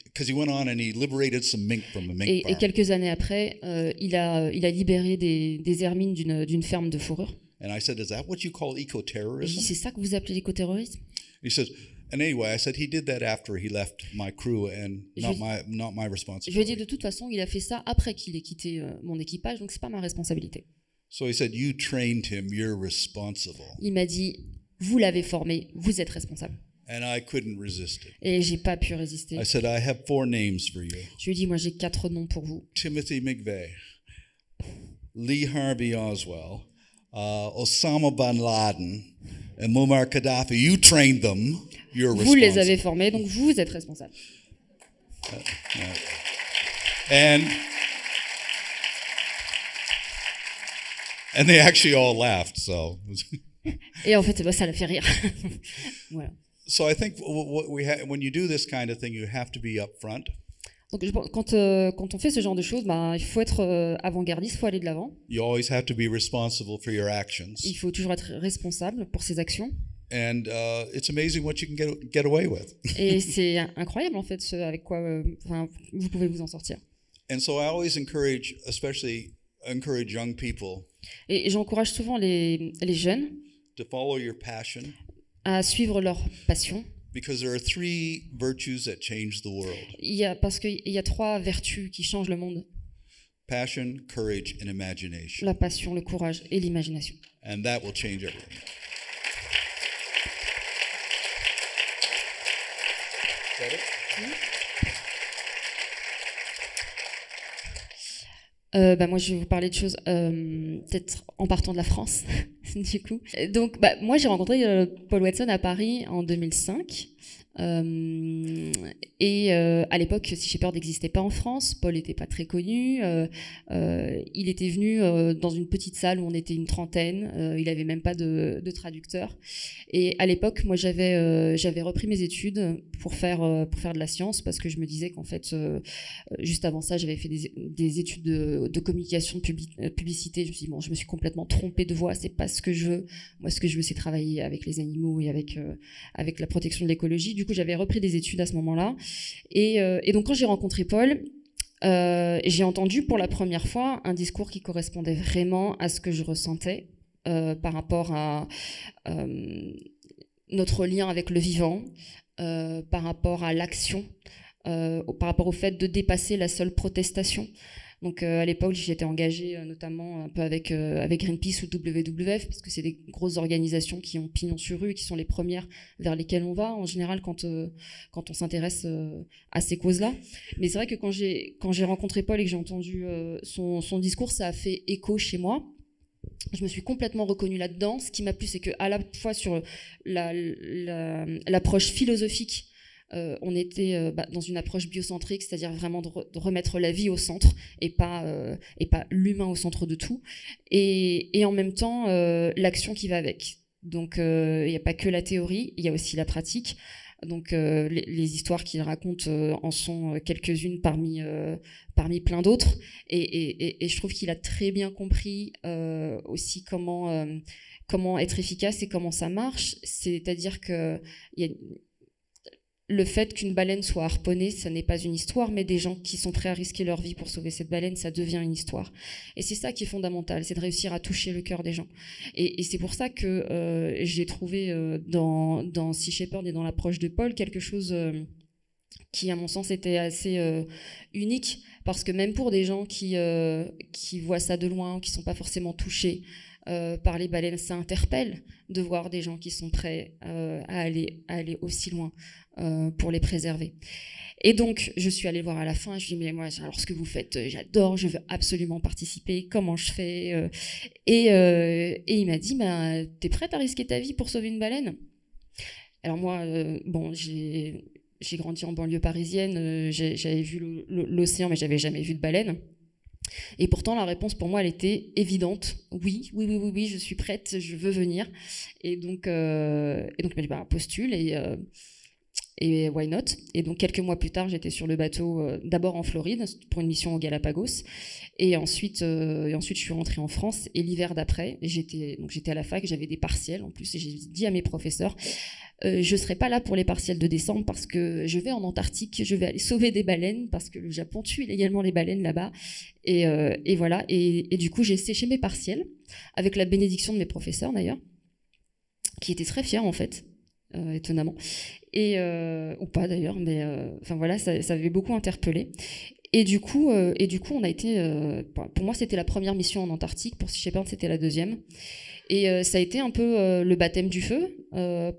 because he went on and he liberated some mink from a mink Et farm. quelques années après, il a libéré des hermines d'une ferme de fourrure. And I said, is that what you call Et j'ai dit, eco-terrorism? c'est ça que vous appelez l'éco-terrorisme? He says, and anyway, I said, he did that after he left my crew and not my Je lui ai dit, responsibility. de toute façon, il a fait ça après qu'il ait quitté mon équipage, donc c'est pas ma responsabilité. So he said, you trained him, you're responsible. Il m'a dit, vous l'avez formé, vous êtes responsable. And I couldn't resist it. Et j'ai pas pu résister. I said, I have 4 names for you. Je lui ai dit, moi j'ai 4 noms pour vous. Timothy McVeigh, Lee Harvey Oswald, Osama bin Laden, and Muammar Gaddafi. You trained them. You're Vous les avez responsible. formés, donc vous êtes responsable. And they actually all laughed. So, Et en fait, bah, ça l'a fait rire. Voilà. so I think when you do this kind of thing, you have to be upfront. Donc quand on fait ce genre de choses, bah, il faut être avant-gardiste, il faut aller de l'avant. You always have to be responsible for your actions. Il faut toujours être responsable pour ses actions. And it's amazing what you can get away with. Et c'est incroyable en fait ce avec quoi vous pouvez vous en sortir. And so I always especially encourage young people Et j'encourage souvent les jeunes to follow your passion, à suivre leur passion. because there are 3 virtues that change the world: Parce qu'il y a 3 vertus qui changent le monde. passion, courage, and imagination. La passion, le courage et l'imagination. And that will change everything. Is that it? Moi, je vais vous parler de choses peut-être en partant de la France, du coup. Donc, moi, j'ai rencontré Paul Watson à Paris en 2005. À l'époque, Sea Shepherd n'existait pas en France. Paul n'était pas très connu. Il était venu dans une petite salle où on était une trentaine. Il n'avait même pas de traducteur. Et à l'époque, moi, j'avais repris mes études pour faire de la science, parce que je me disais qu'en fait, juste avant ça, j'avais fait des études de communication, de publicité. Je me suis dit, bon, je me suis complètement trompée de voie. C'est pas ce que je veux. Moi, ce que je veux, c'est travailler avec les animaux et avec la protection de l'écologie. Du coup, j'avais repris des études à ce moment-là. Et donc, quand j'ai rencontré Paul, j'ai entendu pour la première fois un discours qui correspondait vraiment à ce que je ressentais par rapport à notre lien avec le vivant, par rapport à l'action, par rapport au fait de dépasser la seule protestation. Donc à l'époque, j'étais engagée notamment un peu avec Greenpeace ou WWF, parce que c'est des grosses organisations qui ont pignon sur rue, qui sont les premières vers lesquelles on va en général quand on s'intéresse à ces causes-là. Mais c'est vrai que quand j'ai rencontré Paul et que j'ai entendu son discours, ça a fait écho chez moi. Je me suis complètement reconnue là-dedans. Ce qui m'a plu, c'est qu'à la fois sur l'approche philosophique, on était dans une approche biocentrique, c'est-à-dire vraiment de remettre la vie au centre et pas l'humain au centre de tout, et en même temps l'action qui va avec. Donc il n'y a pas que la théorie, il y a aussi la pratique. Donc les histoires qu'il raconte en sont quelques-unes parmi plein d'autres, et je trouve qu'il a très bien compris aussi comment être efficace et comment ça marche. C'est-à-dire que le fait qu'une baleine soit harponnée, ça n'est pas une histoire, mais des gens qui sont prêts à risquer leur vie pour sauver cette baleine, ça devient une histoire. Et c'est ça qui est fondamental, c'est de réussir à toucher le cœur des gens. Et c'est pour ça que j'ai trouvé dans Sea Shepherd et dans l'approche de Paul quelque chose qui, à mon sens, était assez unique, parce que même pour des gens qui voient ça de loin, qui sont pas forcément touchés par les baleines, ça interpelle de voir des gens qui sont prêts à aller aussi loin pour les préserver. Et donc, je suis allée voir à la fin, je lui ai dit, mais moi, alors ce que vous faites, j'adore, je veux absolument participer, comment je fais et il m'a dit, t'es prête à risquer ta vie pour sauver une baleine? Alors moi, j'ai grandi en banlieue parisienne, j'avais vu l'océan, mais j'avais jamais vu de baleine. Et pourtant, la réponse pour moi, elle était évidente. Oui, oui, oui, oui, oui, je suis prête, je veux venir. Et donc il m'a dit, bah, postule et why not? Et donc quelques mois plus tard, j'étais sur le bateau, d'abord en Floride pour une mission aux Galapagos, et ensuite je suis rentrée en France. Et l'hiver d'après, j'étais à la fac, j'avais des partiels en plus, et j'ai dit à mes professeurs, je serai pas là pour les partiels de décembre parce que je vais en Antarctique, je vais aller sauver des baleines parce que le Japon tue illégalement les baleines là-bas. Et voilà. Et du coup, j'ai séché mes partiels avec la bénédiction de mes professeurs d'ailleurs, qui étaient très fiers en fait, étonnamment. Ou pas d'ailleurs, mais enfin voilà, ça avait beaucoup interpellé. Et du coup, on a été. Pour moi, c'était la première mission en Antarctique. Pour Sea Shepherd, c'était la deuxième. Et ça a été un peu le baptême du feu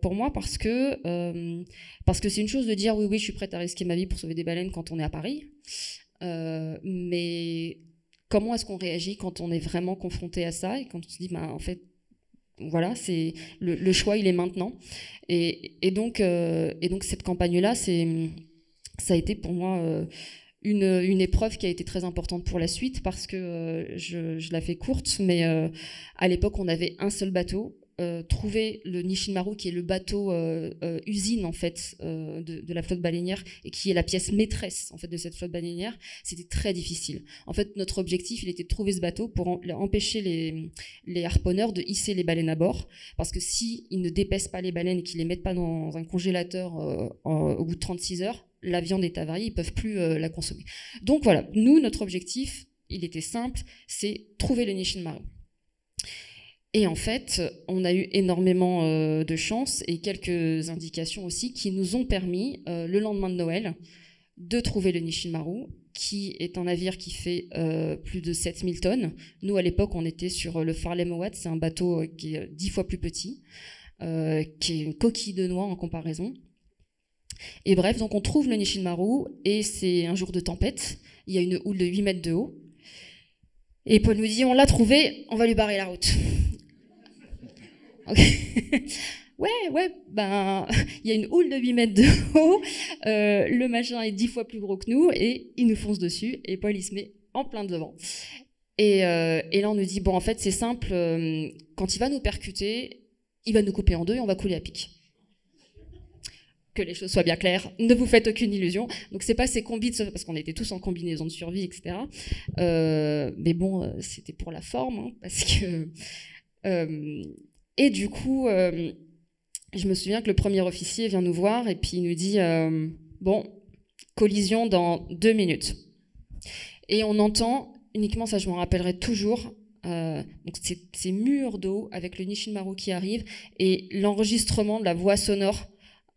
pour moi parce que c'est une chose de dire oui, je suis prête à risquer ma vie pour sauver des baleines quand on est à Paris. Mais comment est-ce qu'on réagit quand on est vraiment confronté à ça et quand on se dit, bah, en fait, voilà, c'est le choix, il est maintenant. Et donc cette campagne-là, ça a été pour moi une épreuve qui a été très importante pour la suite parce que je la fais courte, mais à l'époque, on avait un seul bateau. Trouver le Nishinmaru, qui est le bateau usine en fait de la flotte baleinière et qui est la pièce maîtresse en fait de cette flotte baleinière, c'était très difficile. En fait, notre objectif, il était de trouver ce bateau pour empêcher les harponneurs de hisser les baleines à bord, parce que si ils ne dépècent pas les baleines et qu'ils les mettent pas dans un congélateur au bout de 36 heures, la viande est avariée, ils peuvent plus la consommer. Donc voilà, nous, notre objectif, il était simple, c'est trouver le Nishinmaru. Et en fait, on a eu énormément de chance et quelques indications aussi qui nous ont permis, le lendemain de Noël, de trouver le Nishinmaru, qui est un navire qui fait plus de 7000 tonnes. Nous, à l'époque, on était sur le Farley Mowat, c'est un bateau qui est 10 fois plus petit, qui est une coquille de noix en comparaison. Et bref, donc on trouve le Nishinmaru, et c'est un jour de tempête. Il y a une houle de 8 mètres de haut. Et Paul nous dit, on l'a trouvé, on va lui barrer la route. Okay. Ouais, ben, il y a une houle de 8 mètres de haut, le machin est 10 fois plus gros que nous, et il nous fonce dessus, et Paul, il se met en plein devant. Et là, on nous dit, bon, en fait, c'est simple, quand il va nous percuter, il va nous couper en deux et on va couler à pic. Que les choses soient bien claires, ne vous faites aucune illusion. Donc, c'est pas ces combis, parce qu'on était tous en combinaison de survie, etc. Mais bon, c'était pour la forme, hein, parce que... Et du coup, je me souviens que le premier officier vient nous voir et puis il nous dit bon, collision dans 2 minutes. Et on entend uniquement, ça je m'en rappellerai toujours, donc ces murs d'eau avec le Nishinmaru qui arrive et l'enregistrement de la voix sonore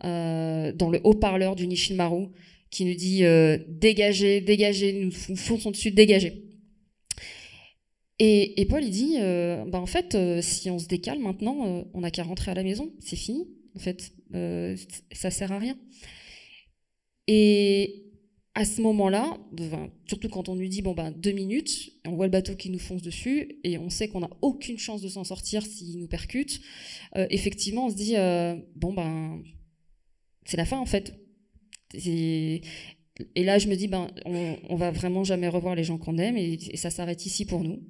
dans le haut-parleur du Nishinmaru qui nous dit dégagez, nous fonçons dessus, dégagez. Et Paul, il dit, bah en fait, si on se décale maintenant, on n'a qu'à rentrer à la maison, c'est fini, en fait, ça sert à rien. Et à ce moment-là, surtout quand on lui dit, bon, 2 minutes, on voit le bateau qui nous fonce dessus, et on sait qu'on n'a aucune chance de s'en sortir s'il nous percute, effectivement, on se dit, c'est la fin, en fait. Et là, je me dis, on va vraiment jamais revoir les gens qu'on aime et ça s'arrête ici pour nous.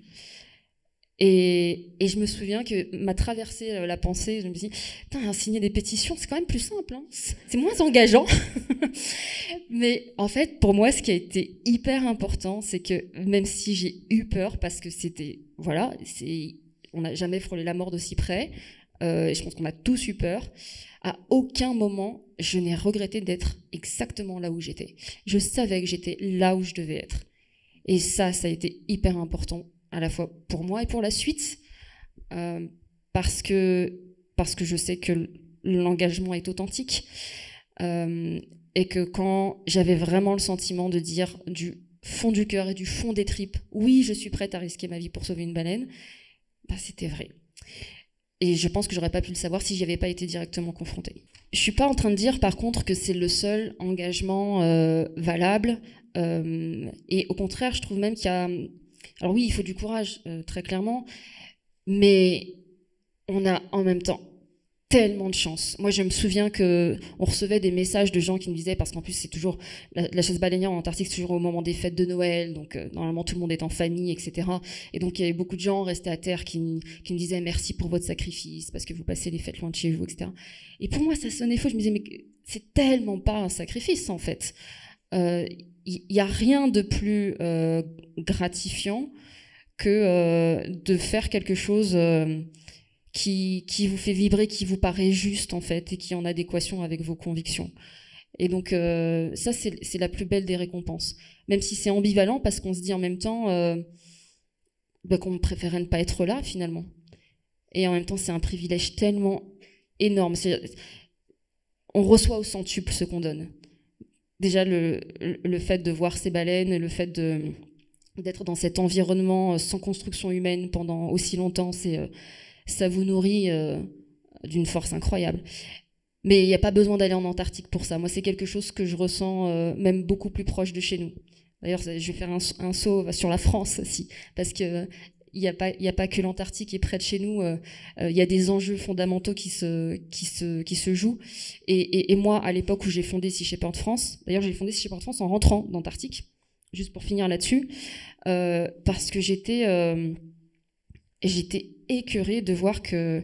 Et je me souviens que m'a traversé la pensée, je me dis, putain, signer des pétitions, c'est quand même plus simple, hein, c'est moins engageant. Mais en fait, pour moi, ce qui a été hyper important, c'est que même si j'ai eu peur, parce que c'était, voilà, on n'a jamais frôlé la mort d'aussi près, et je pense qu'on a tous eu peur, à aucun moment, je n'ai regretté d'être exactement là où j'étais. Je savais que j'étais là où je devais être. Et ça a été hyper important, à la fois pour moi et pour la suite, parce que je sais que l'engagement est authentique, et que quand j'avais vraiment le sentiment de dire du fond du cœur et du fond des tripes, oui, je suis prête à risquer ma vie pour sauver une baleine, c'était vrai. Et je pense que j'aurais pas pu le savoir si j'y avais pas été directement confrontée. Je suis pas en train de dire par contre que c'est le seul engagement valable. Et au contraire, je trouve même qu'il y a... Alors oui, il faut du courage, très clairement. Mais on a en même temps tellement de chance. Moi, je me souviens qu'on recevait des messages de gens qui nous disaient, parce qu'en plus, c'est toujours la chasse baleinière en Antarctique, c'est toujours au moment des fêtes de Noël, donc normalement tout le monde est en famille, etc. Et donc il y avait beaucoup de gens restés à terre qui me disaient merci pour votre sacrifice, parce que vous passez les fêtes loin de chez vous, etc. Et pour moi, ça sonnait faux. Je me disais, mais c'est tellement pas un sacrifice, en fait. Il y a rien de plus gratifiant que de faire quelque chose qui vous fait vibrer, qui vous paraît juste en fait et qui est en adéquation avec vos convictions. Et donc ça c'est la plus belle des récompenses, même si c'est ambivalent parce qu'on se dit en même temps qu'on préférait ne pas être là finalement, et en même temps c'est un privilège tellement énorme. On reçoit au centuple ce qu'on donne. Déjà le fait de voir ces baleines, le fait d'être dans cet environnement sans construction humaine pendant aussi longtemps, ça vous nourrit d'une force incroyable. Mais il n'y a pas besoin d'aller en Antarctique pour ça. Moi, c'est quelque chose que je ressens même beaucoup plus proche de chez nous. D'ailleurs, je vais faire un saut sur la France aussi, parce que il n'y a pas que l'Antarctique qui est près de chez nous. Il y a des enjeux fondamentaux qui se jouent. Et moi, à l'époque où j'ai fondé Sea Shepherd France, d'ailleurs, j'ai fondé Sea Shepherd France en rentrant d'Antarctique, juste pour finir là-dessus, parce que j'étais écœurée de voir que,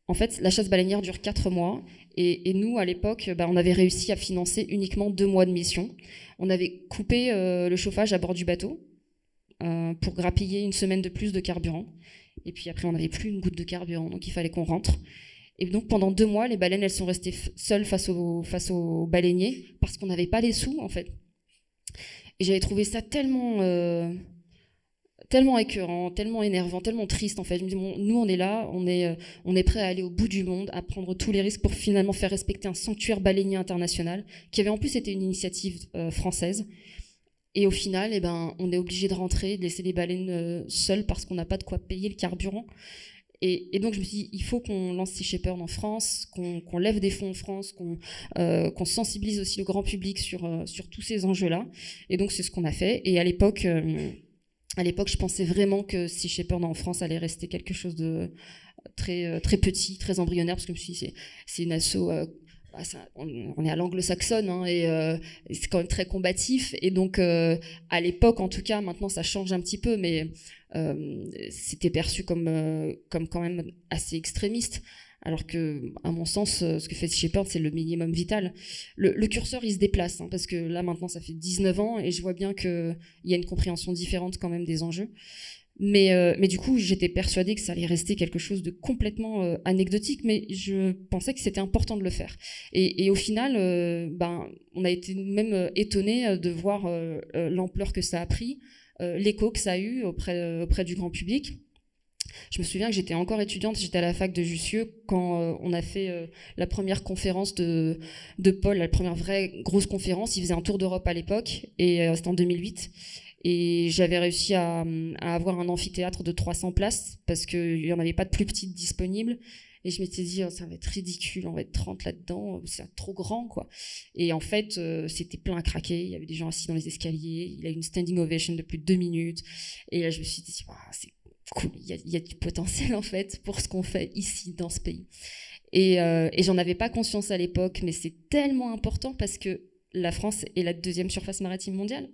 en fait, la chasse baleinière dure 4 mois. Et nous, à l'époque, on avait réussi à financer uniquement 2 mois de mission. On avait coupé le chauffage à bord du bateau pour grappiller une semaine de plus de carburant. Et puis après, on n'avait plus une goutte de carburant, donc il fallait qu'on rentre. Et donc pendant 2 mois, les baleines, elles sont restées seules face aux baleiniers parce qu'on n'avait pas les sous, en fait. Et j'avais trouvé ça tellement écœurant, tellement énervant, tellement triste en fait. Je me dis, bon, nous on est là, on est prêt à aller au bout du monde, à prendre tous les risques pour finalement faire respecter un sanctuaire baleinier international, qui avait en plus été une initiative française. Et au final, on est obligé de rentrer, de laisser les baleines seules parce qu'on n'a pas de quoi payer le carburant. Et donc je me suis dit, il faut qu'on lance Sea Shepherd en France, qu'on lève des fonds en France, qu'on sensibilise aussi le grand public sur tous ces enjeux-là. Et donc c'est ce qu'on a fait. Et à l'époque, je pensais vraiment que Sea Shepherd en France allait rester quelque chose de très, très petit, très embryonnaire, parce que je me suis dit, c'est une asso... on est à l'anglo-saxonne et c'est quand même très combatif. Et donc, à l'époque, en tout cas, maintenant ça change un petit peu, mais c'était perçu comme quand même assez extrémiste. Alors que, à mon sens, ce que fait Sea Shepherd, c'est le minimum vital. Le curseur, il se déplace, parce que là, maintenant, ça fait 19 ans et je vois bien qu'il y a une compréhension différente quand même des enjeux. Mais du coup, j'étais persuadée que ça allait rester quelque chose de complètement anecdotique, mais je pensais que c'était important de le faire. Et au final, on a été même étonnés de voir l'ampleur que ça a pris, l'écho que ça a eu auprès du grand public. Je me souviens que j'étais encore étudiante, j'étais à la fac de Jussieu quand on a fait la première conférence de Paul, la première vraie grosse conférence. Il faisait un tour d'Europe à l'époque, et c'était en 2008. Et j'avais réussi à avoir un amphithéâtre de 300 places parce qu'il n'y en avait pas de plus petite disponible. Et je m'étais dit, ça va être ridicule, on va être 30 là-dedans, c'est trop grand, quoi. Et en fait, c'était plein à craquer, il y avait des gens assis dans les escaliers, il y a eu une standing ovation de plus de 2 minutes. Et là, je me suis dit, c'est cool, il y a du potentiel, en fait, pour ce qu'on fait ici, dans ce pays. Et j'en avais pas conscience à l'époque, mais c'est tellement important parce que la France est la 2e surface maritime mondiale.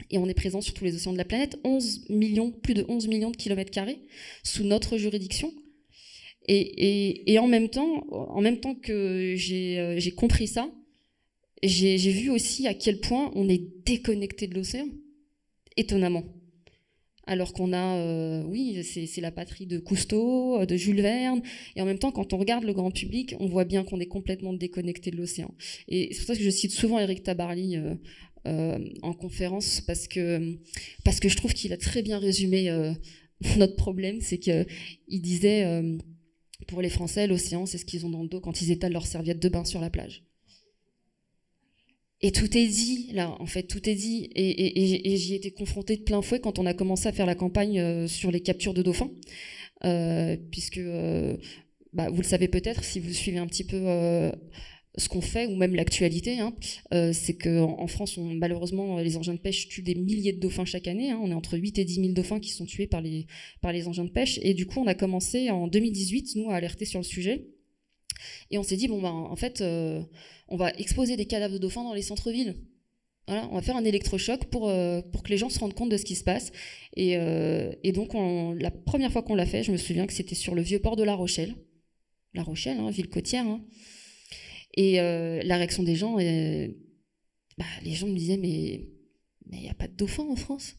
Et on est présent sur tous les océans de la planète, plus de 11 millions de kilomètres carrés sous notre juridiction. Et en même temps que j'ai compris ça, j'ai vu aussi à quel point on est déconnecté de l'océan, étonnamment. Alors qu'on a, oui, c'est la patrie de Cousteau, de Jules Verne, et en même temps, quand on regarde le grand public, on voit bien qu'on est complètement déconnecté de l'océan. Et c'est pour ça que je cite souvent Éric Tabarly en conférence, parce que je trouve qu'il a très bien résumé notre problème. C'est qu'il disait, pour les Français, l'océan, c'est ce qu'ils ont dans le dos quand ils étalent leurs serviettes de bain sur la plage. Et tout est dit, là, en fait, tout est dit. Et j'y ai été confrontée de plein fouet quand on a commencé à faire la campagne sur les captures de dauphins, puisque, vous le savez peut-être, si vous suivez un petit peu ce qu'on fait, ou même l'actualité, c'est qu'en France, malheureusement, les engins de pêche tuent des milliers de dauphins chaque année. On est entre 8 et 10 000 dauphins qui sont tués par les engins de pêche. Et du coup, on a commencé en 2018, nous, à alerter sur le sujet. Et on s'est dit, bon, bah, en fait, on va exposer des cadavres de dauphins dans les centres-villes. Voilà, on va faire un électrochoc pour que les gens se rendent compte de ce qui se passe. Et donc, la première fois qu'on l'a fait, je me souviens que c'était sur le vieux port de La Rochelle. La Rochelle, hein, ville côtière. Hein. Et la réaction des gens, les gens me disaient, mais il n'y a pas de dauphins en France.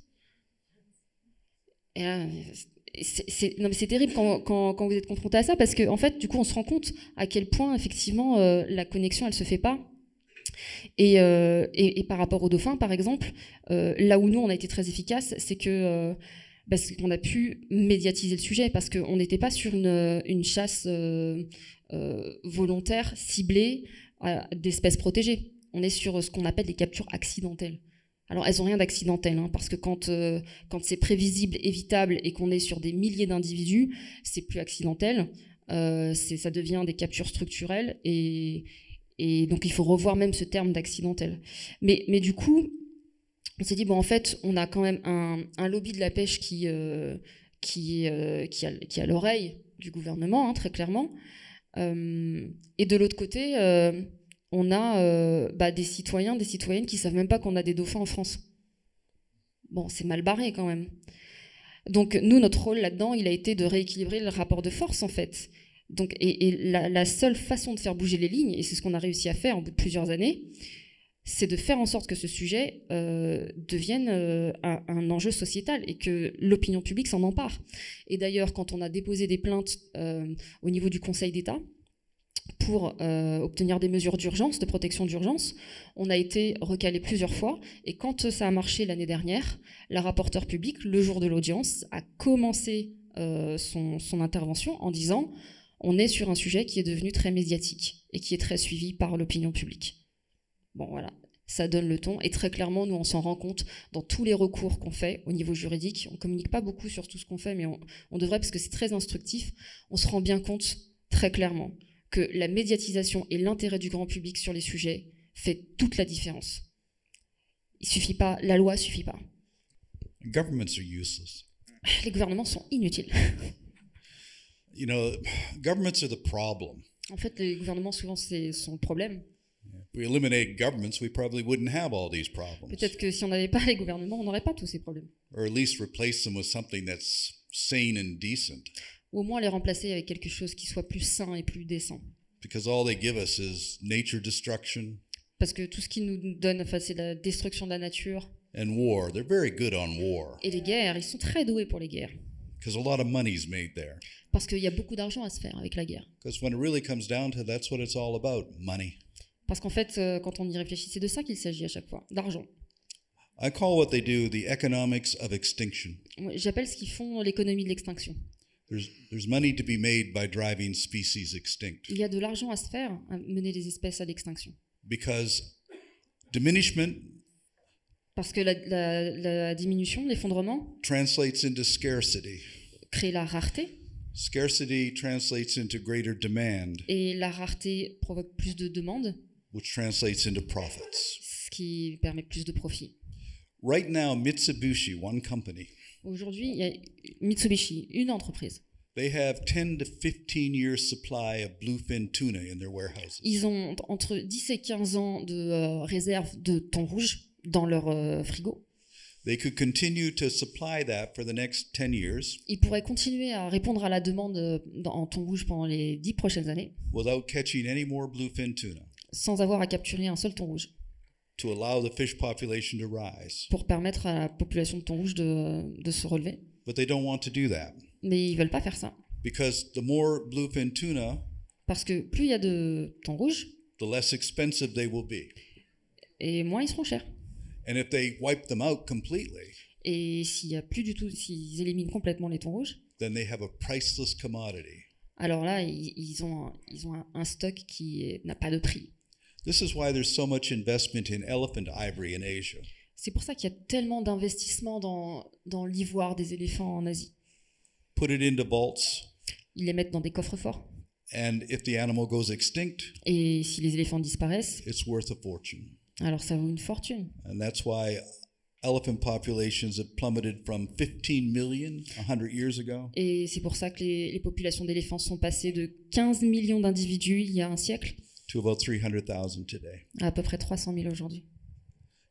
Et là, c'est terrible quand vous êtes confronté à ça, parce qu'en fait, du coup, on se rend compte à quel point, effectivement, la connexion, elle se fait pas. Et par rapport aux dauphins, par exemple, là où nous, on a été très efficace, c'est que parce qu'on a pu médiatiser le sujet, parce qu'on n'était pas sur une chasse volontaire, ciblée d'espèces protégées. On est sur ce qu'on appelle des captures accidentelles. Alors, elles n'ont rien d'accidentel, hein, parce que quand c'est prévisible, évitable, et qu'on est sur des milliers d'individus, c'est plus accidentel. Ça devient des captures structurelles, et donc il faut revoir même ce terme d'accidentel. Mais du coup, on s'est dit, bon, en fait, on a quand même un lobby de la pêche qui a l'oreille du gouvernement, hein, très clairement. Et de l'autre côté, on a des citoyens, des citoyennes qui savent même pas qu'on a des dauphins en France. Bon, c'est mal barré quand même. Donc nous, notre rôle là-dedans, il a été de rééquilibrer le rapport de force, en fait. Donc, et la seule façon de faire bouger les lignes, et c'est ce qu'on a réussi à faire en bout de plusieurs années, c'est de faire en sorte que ce sujet devienne un enjeu sociétal et que l'opinion publique s'en empare. Et d'ailleurs, quand on a déposé des plaintes au niveau du Conseil d'État pour obtenir des mesures d'urgence, de protection d'urgence, on a été recalé plusieurs fois. Et quand ça a marché l'année dernière, la rapporteure publique, le jour de l'audience, a commencé son intervention en disant: on est sur un sujet qui est devenu très médiatique et qui est très suivi par l'opinion publique. Bon, voilà, ça donne le ton. Et très clairement, nous, on s'en rend compte dans tous les recours qu'on fait au niveau juridique. On ne communique pas beaucoup sur tout ce qu'on fait, mais on devrait, parce que c'est très instructif. On se rend bien compte, très clairement, que la médiatisation et l'intérêt du grand public sur les sujets fait toute la différence. Il suffit pas, la loi suffit pas. Governments are useless. Les gouvernements sont inutiles. You know, governments are the problem. En fait, les gouvernements, souvent, c'est son problème. If we eliminated governments, we probably wouldn't have all these problems. Peut-être que si on n'avait pas les gouvernements, on n'aurait pas tous ces problèmes. Or at least replace them with something that's sane and decent. Ou au moins les remplacer avec quelque chose qui soit plus sain et plus décent. Because all they give us is nature destruction. Parce que tout ce qu'ils nous donnent, enfin, c'est la destruction de la nature. And war. They're very good on war. Et les guerres, ils sont très doués pour les guerres. Because a lot of money's made there. Parce qu'il y a beaucoup d'argent à se faire avec la guerre. Because when it really comes down to, that's what it's all about, money. Parce qu'en fait, quand on y réfléchit, c'est de ça qu'il s'agit à chaque fois, d'argent. I call what they do the economics of extinction. J'appelle ce qu'ils font l'économie de l'extinction. There's money to be made by driving species extinct. Il y a de l'argent à se faire, à mener les espèces à l'extinction. Because diminishment Parce que la diminution, l'effondrement, translates into scarcity. Crée la rareté. Scarcity translates into greater demand. Et la rareté provoque plus de demandes. Which translates into profits. Ce qui permet plus de profit. Right now, Mitsubishi, one company. Aujourd'hui, il y a Mitsubishi, une entreprise. They have 10 to 15 years supply of bluefin tuna in their warehouses. Ils ont entre 10 et 15 ans de réserve de thon rouge dans leur frigo. They could continue to supply that for the next 10 years. Ils pourraient continuer à répondre à la demande en thon rouge pendant les 10 prochaines années. Without catching any more bluefin tuna. Sans avoir à capturer un seul thon rouge. To allow the fish population to rise. Pour permettre à la population de thon rouge de se relever. But they don't want to do that. Mais ils veulent pas faire ça. Because the more bluefin tuna, parce que plus il y a de thon rouge, the less expensive they will be. Et moins ils seront chers. And if they wipe them out completely, et s'il y a plus du tout, s'ils éliminent complètement les thons rouges, then they have a priceless commodity. Alors là, ils ont un stock qui n'a pas de prix. This is why there's so much investment in elephant ivory in Asia. C'est pour ça qu'il y a tellement d'investissements dans l'ivoire des éléphants en Asie. Put it into vaults. Ils les mettent dans des coffres forts. And if the animal goes extinct, et si les éléphants disparaissent, it's worth a fortune. Alors ça vaut une fortune. And that's why elephant populations have plummeted from 15 million 100 years ago Et c'est pour ça que les populations d'éléphants sont passées de 15 millions d'individus il y a un siècle to about 300,000 today. à peu près 300 000 aujourd'hui.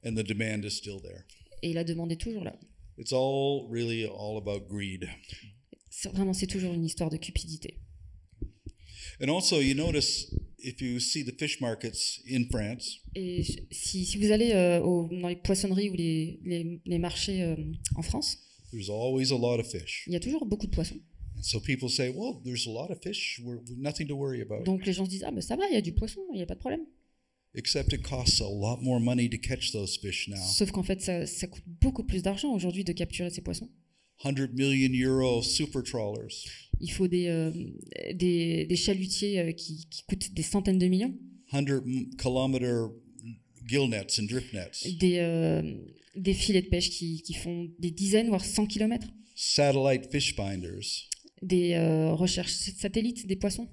And the demand is still there. Et la demande est toujours là. It's all really all about greed. C'est toujours une histoire de cupidité. And also, you notice if you see the fish markets in France, Et si vous allez dans les poissonneries ou les marchés en France, there's always a lot of fish. il y a toujours beaucoup de poissons. And so people say, well, there's a lot of fish. We're nothing to worry about. Donc les gens se disent, ah ben ça va, il y a du poisson, il n'y a pas de problème. Except it costs a lot more money to catch those fish now. Sauf qu'en fait, ça coûte beaucoup plus d'argent aujourd'hui de capturer ces poissons. 100 million euro super trawlers, Il faut des chalutiers qui coûtent des centaines de millions, 100-kilometer gill nets and drift nets, des filets de pêche qui font des dizaines, voire 100 km, satellite fish finders. des recherches satellites des poissons.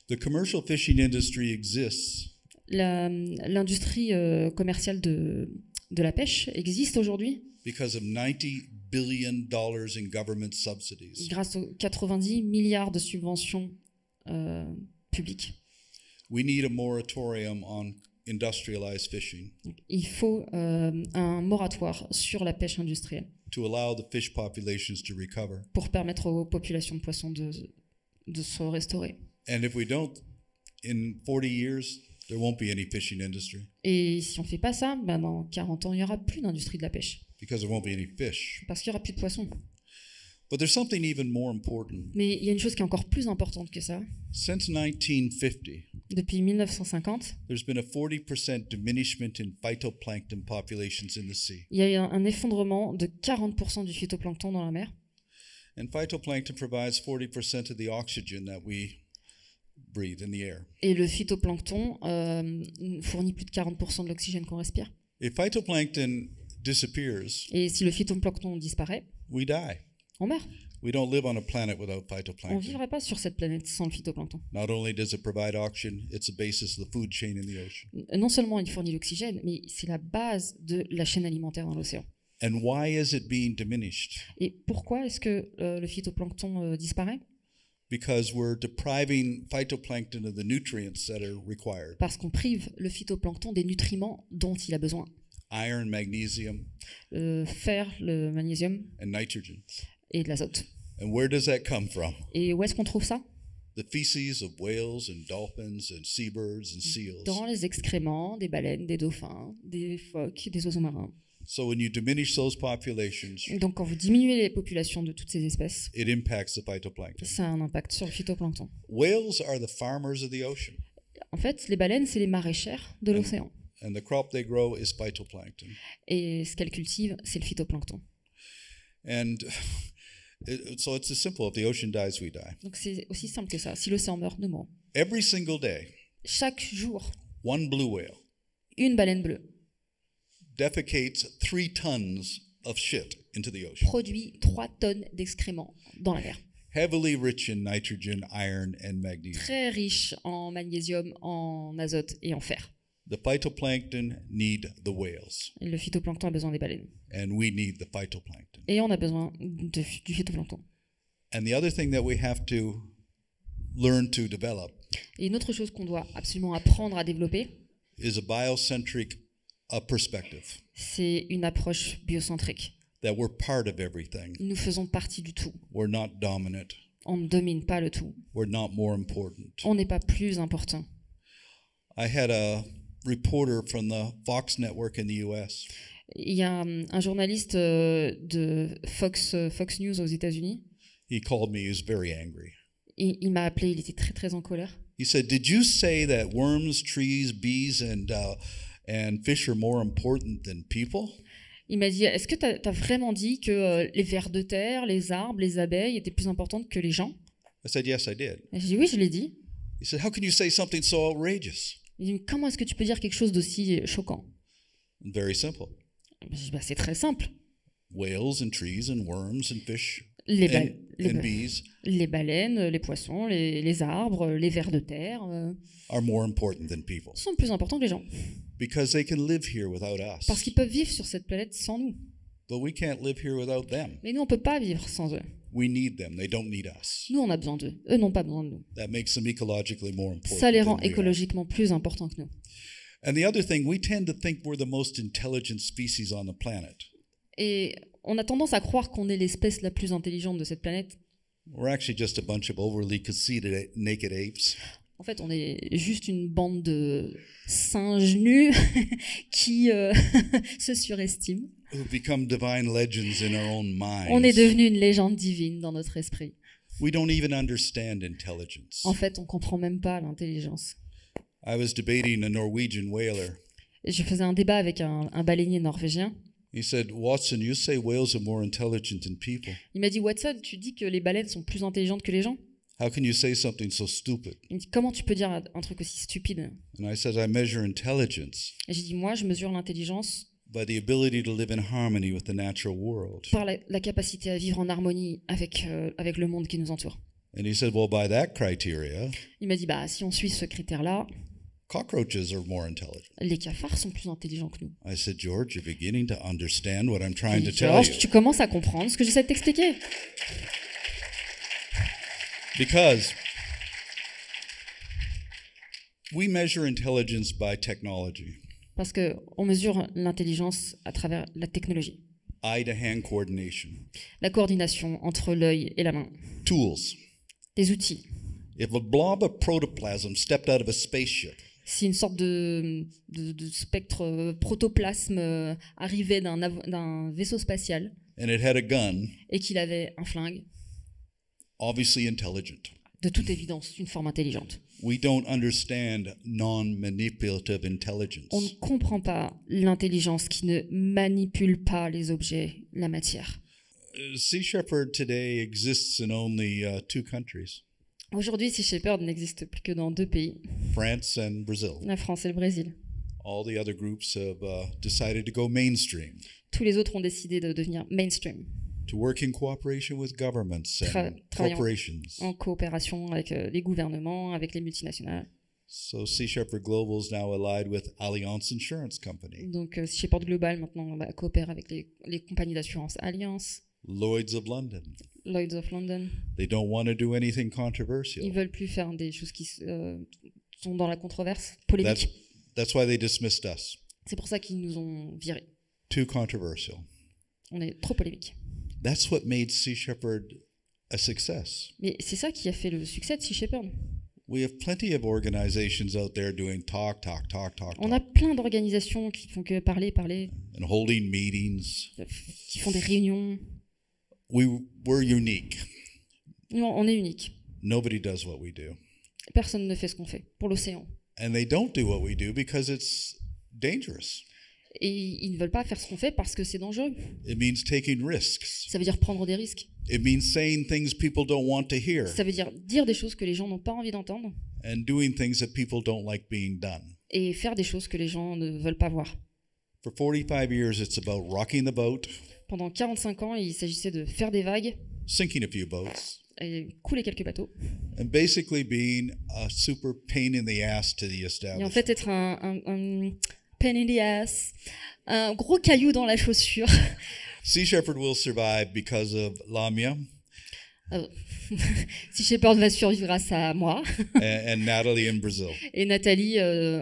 The commercial fishing industry exists L'industrie commerciale de la pêche existe aujourd'hui because of $90 billion in government subsidies. grâce aux 90 milliards de subventions publiques. We need a moratorium on industrialized fishing Il faut un moratoire sur la pêche industrielle to allow the fish populations to recover. pour permettre aux populations de poissons de se restaurer. And if we don't, in 40 years, there won't be any fishing industry Et si on ne fait pas ça, ben dans 40 ans, il n'y aura plus d'industrie de la pêche because there won't be any fish. parce qu'il n'y aura plus de poissons. But there's something even more important. Mais il y a une chose qui est encore plus importante que ça. Since 1950, Depuis 1950, there's been a 40% diminishment in phytoplankton populations in the sea. il y a eu un effondrement de 40% du phytoplancton dans la mer. And phytoplankton provides 40% of the oxygen that we breathe in the air. Et le phytoplancton fournit plus de 40% de l'oxygène qu'on respire. If phytoplankton disappears, Et si le phytoplancton disparaît, we die. on meurt. We don't live on a planet without On ne phytoplankton. vivrait pas sur cette planète sans le phytoplancton. Not only does it provide oxygen, it's the basis of the food chain in the ocean. Non seulement il fournit l'oxygène, mais c'est la base de la chaîne alimentaire dans l'océan. And why is it being diminished? Et pourquoi est-ce que le phytoplancton disparaît? Because we're depriving phytoplankton of the nutrients that are required. Parce qu'on prive le phytoplancton des nutriments dont il a besoin. Iron, magnesium, Le fer, le magnésium and nitrogen. et de l'azote. And where does that come from? Et où est-ce qu'on trouve ça? The feces of whales and dolphins and seabirds and seals. Dans les excréments des baleines, des dauphins, des phoques, des oiseaux marins. So when you diminish those populations, Donc quand vous diminuez les populations de toutes ces espèces, it impacts the phytoplankton. ça a un impact sur le phytoplancton. Whales are the farmers of the ocean, En fait, les baleines, c'est les maraîchères de l'océan. and the crop they grow is phytoplankton. Et ce qu'elles cultivent, c'est le phytoplancton. And so it's as simple. If the ocean dies, we die. Donc c'est aussi simple que ça. Si l'océan meurt, nous mourons. Every single day, Chaque jour, one blue whale une baleine bleue defecates 3 tons of shit into the ocean, produit 3 tonnes d'excréments dans la mer. heavily rich in nitrogen, iron, and magnesium. Très riche en magnésium, en azote et en fer. The phytoplankton need the whales, Et le phytoplancton a besoin des baleines. and we need the phytoplankton. Et on a besoin du phytoplancton. And the other thing that we have to learn to develop Et une autre chose qu'on doit absolument apprendre à développer, is a biocentric perspective, c'est une approche biocentrique. that we're part of everything. Nous faisons partie du tout. We're not dominant. On ne domine pas le tout. We're not more important. On n'est pas plus important. I had a reporter from the Fox network in the US. Il y a un journaliste de Fox News aux États-Unis. He called me. He was very angry. Il m'a appelé, il était très très en colère. He said, "Did you say that worms, trees, bees, and fish are more important than people?" Il m'a dit, est-ce que tu as vraiment dit que les vers de terre, les arbres, les abeilles étaient plus importantes que les gens? I said, "Yes, I did." Et j'ai dit, oui, je l'ai dit. He said, "How can you say something so outrageous?" Il dit, comment est-ce que tu peux dire quelque chose d'aussi choquant? Very simple. J'ai dit, bah, c'est très simple. Whales and trees and worms and fish Les, and, ba- and bees les baleines, les poissons, les arbres, les vers de terre are more important than people sont plus importants que les gens. because they can live here without us. Parce qu'ils peuvent vivre sur cette planète sans nous. But we can't live here without them. Mais nous, on peut pas vivre sans eux. We need them. They don't need us. Nous, on a besoin d'eux. Eux n'ont pas besoin de nous. That makes them ecologically more important. Ça les rend than we are. écologiquement plus importants que nous. And the other thing, we tend to think we're the most intelligent species on the planet. Et on a tendance à croire qu'on est l'espèce la plus intelligente de cette planète. We're actually just a bunch of overly conceited naked apes. En fait, on est juste une bande de singes nus qui se surestiment. Who become divine legends in our own minds. On est devenu une légende divine dans notre esprit. We don't even understand intelligence. En fait, on comprend même pas l'intelligence. I was debating a Norwegian whaler. Je faisais un débat avec un baleinier norvégien. He said, Watson, you say whales are more intelligent than people. Il m'a dit, Watson, tu dis que les baleines sont plus intelligentes que les gens? How can you say something so stupid? Il me dit, comment tu peux dire un truc aussi stupide? And I said, I measure intelligence Et j'ai dit, moi, je mesure l'intelligence by the ability to live in harmony with the natural world. par la capacité à vivre en harmonie avec le monde qui nous entoure. And he said, well, by that criteria, Il m'a dit, bah, si on suit ce critère-là, cockroaches are more intelligent. les cafards sont plus intelligents que nous. I said, George, you're beginning to understand what I'm Et trying to j'ai dit, tell alors, you. tu commences à comprendre ce que j'essaie de t'expliquer. Because we measure intelligence by technology, Parce qu'on mesure l'intelligence à travers la technologie. eye-to-hand coordination, La coordination entre l'œil et la main. tools. Des outils. If a blob of protoplasm stepped out of a spaceship, Si une sorte de spectre protoplasme arrivait d'un vaisseau spatial and it had a gun, et qu'il avait un flingue, obviously intelligent. de toute évidence, une forme intelligente. We don't understand non-manipulative intelligence. On ne comprend pas l'intelligence qui ne manipule pas les objets, la matière. Sea Shepherd today exists in only 2 countries, Aujourd'hui, Sea Shepherd n'existe plus que dans 2 pays, France and Brazil. la France et le Brésil. All the other groups have decided to go mainstream, Tous les autres ont décidé de devenir mainstream, to work in cooperation with governments and travaillant corporations. en coopération avec les gouvernements, avec les multinationales. So Sea Shepherd Global is now allied with Allianz Insurance Company, Donc, Sea Shepherd Global maintenant coopère avec les compagnies d'assurance Allianz, Lloyd's of London. Lloyd's of London. They don't want to do anything Ils controversial. veulent plus faire des choses qui sont dans la controverse, polémique. That's why they dismissed us. C'est pour ça qu'ils nous ont virés. Too controversial. On est trop polémique. That's what made Sea Shepherd a success. Mais c'est ça qui a fait le succès de Sea Shepherd. We have plenty of organizations out there doing talk, On a plein d'organisations qui font que parler, and holding meetings. qui font des réunions. We're unique. Nous, on est unique. Nobody does what we do. Personne ne fait ce qu'on fait pour l'océan. And they don't do what we do because it's dangerous. Et ils ne veulent pas faire ce qu'on fait parce que c'est dangereux. It means taking risks. Ça veut dire prendre des risques. It means saying things people don't want to hear Ça veut dire dire des choses que les gens n'ont pas envie d'entendre and doing things that people don't like being done. et faire des choses que les gens ne veulent pas voir. For 45 years, it's about rocking the boat, Pendant 45 ans, il s'agissait de faire des vagues sinking a few boats, et couler quelques bateaux. and basically being a super pain in the ass to the Et en establishment. fait, être un pain in the ass, un gros caillou dans la chaussure. Sea Shepherd will survive because of Lamia Sea Shepherd va survivre grâce à moi and Natalie in Brazil. et Nathalie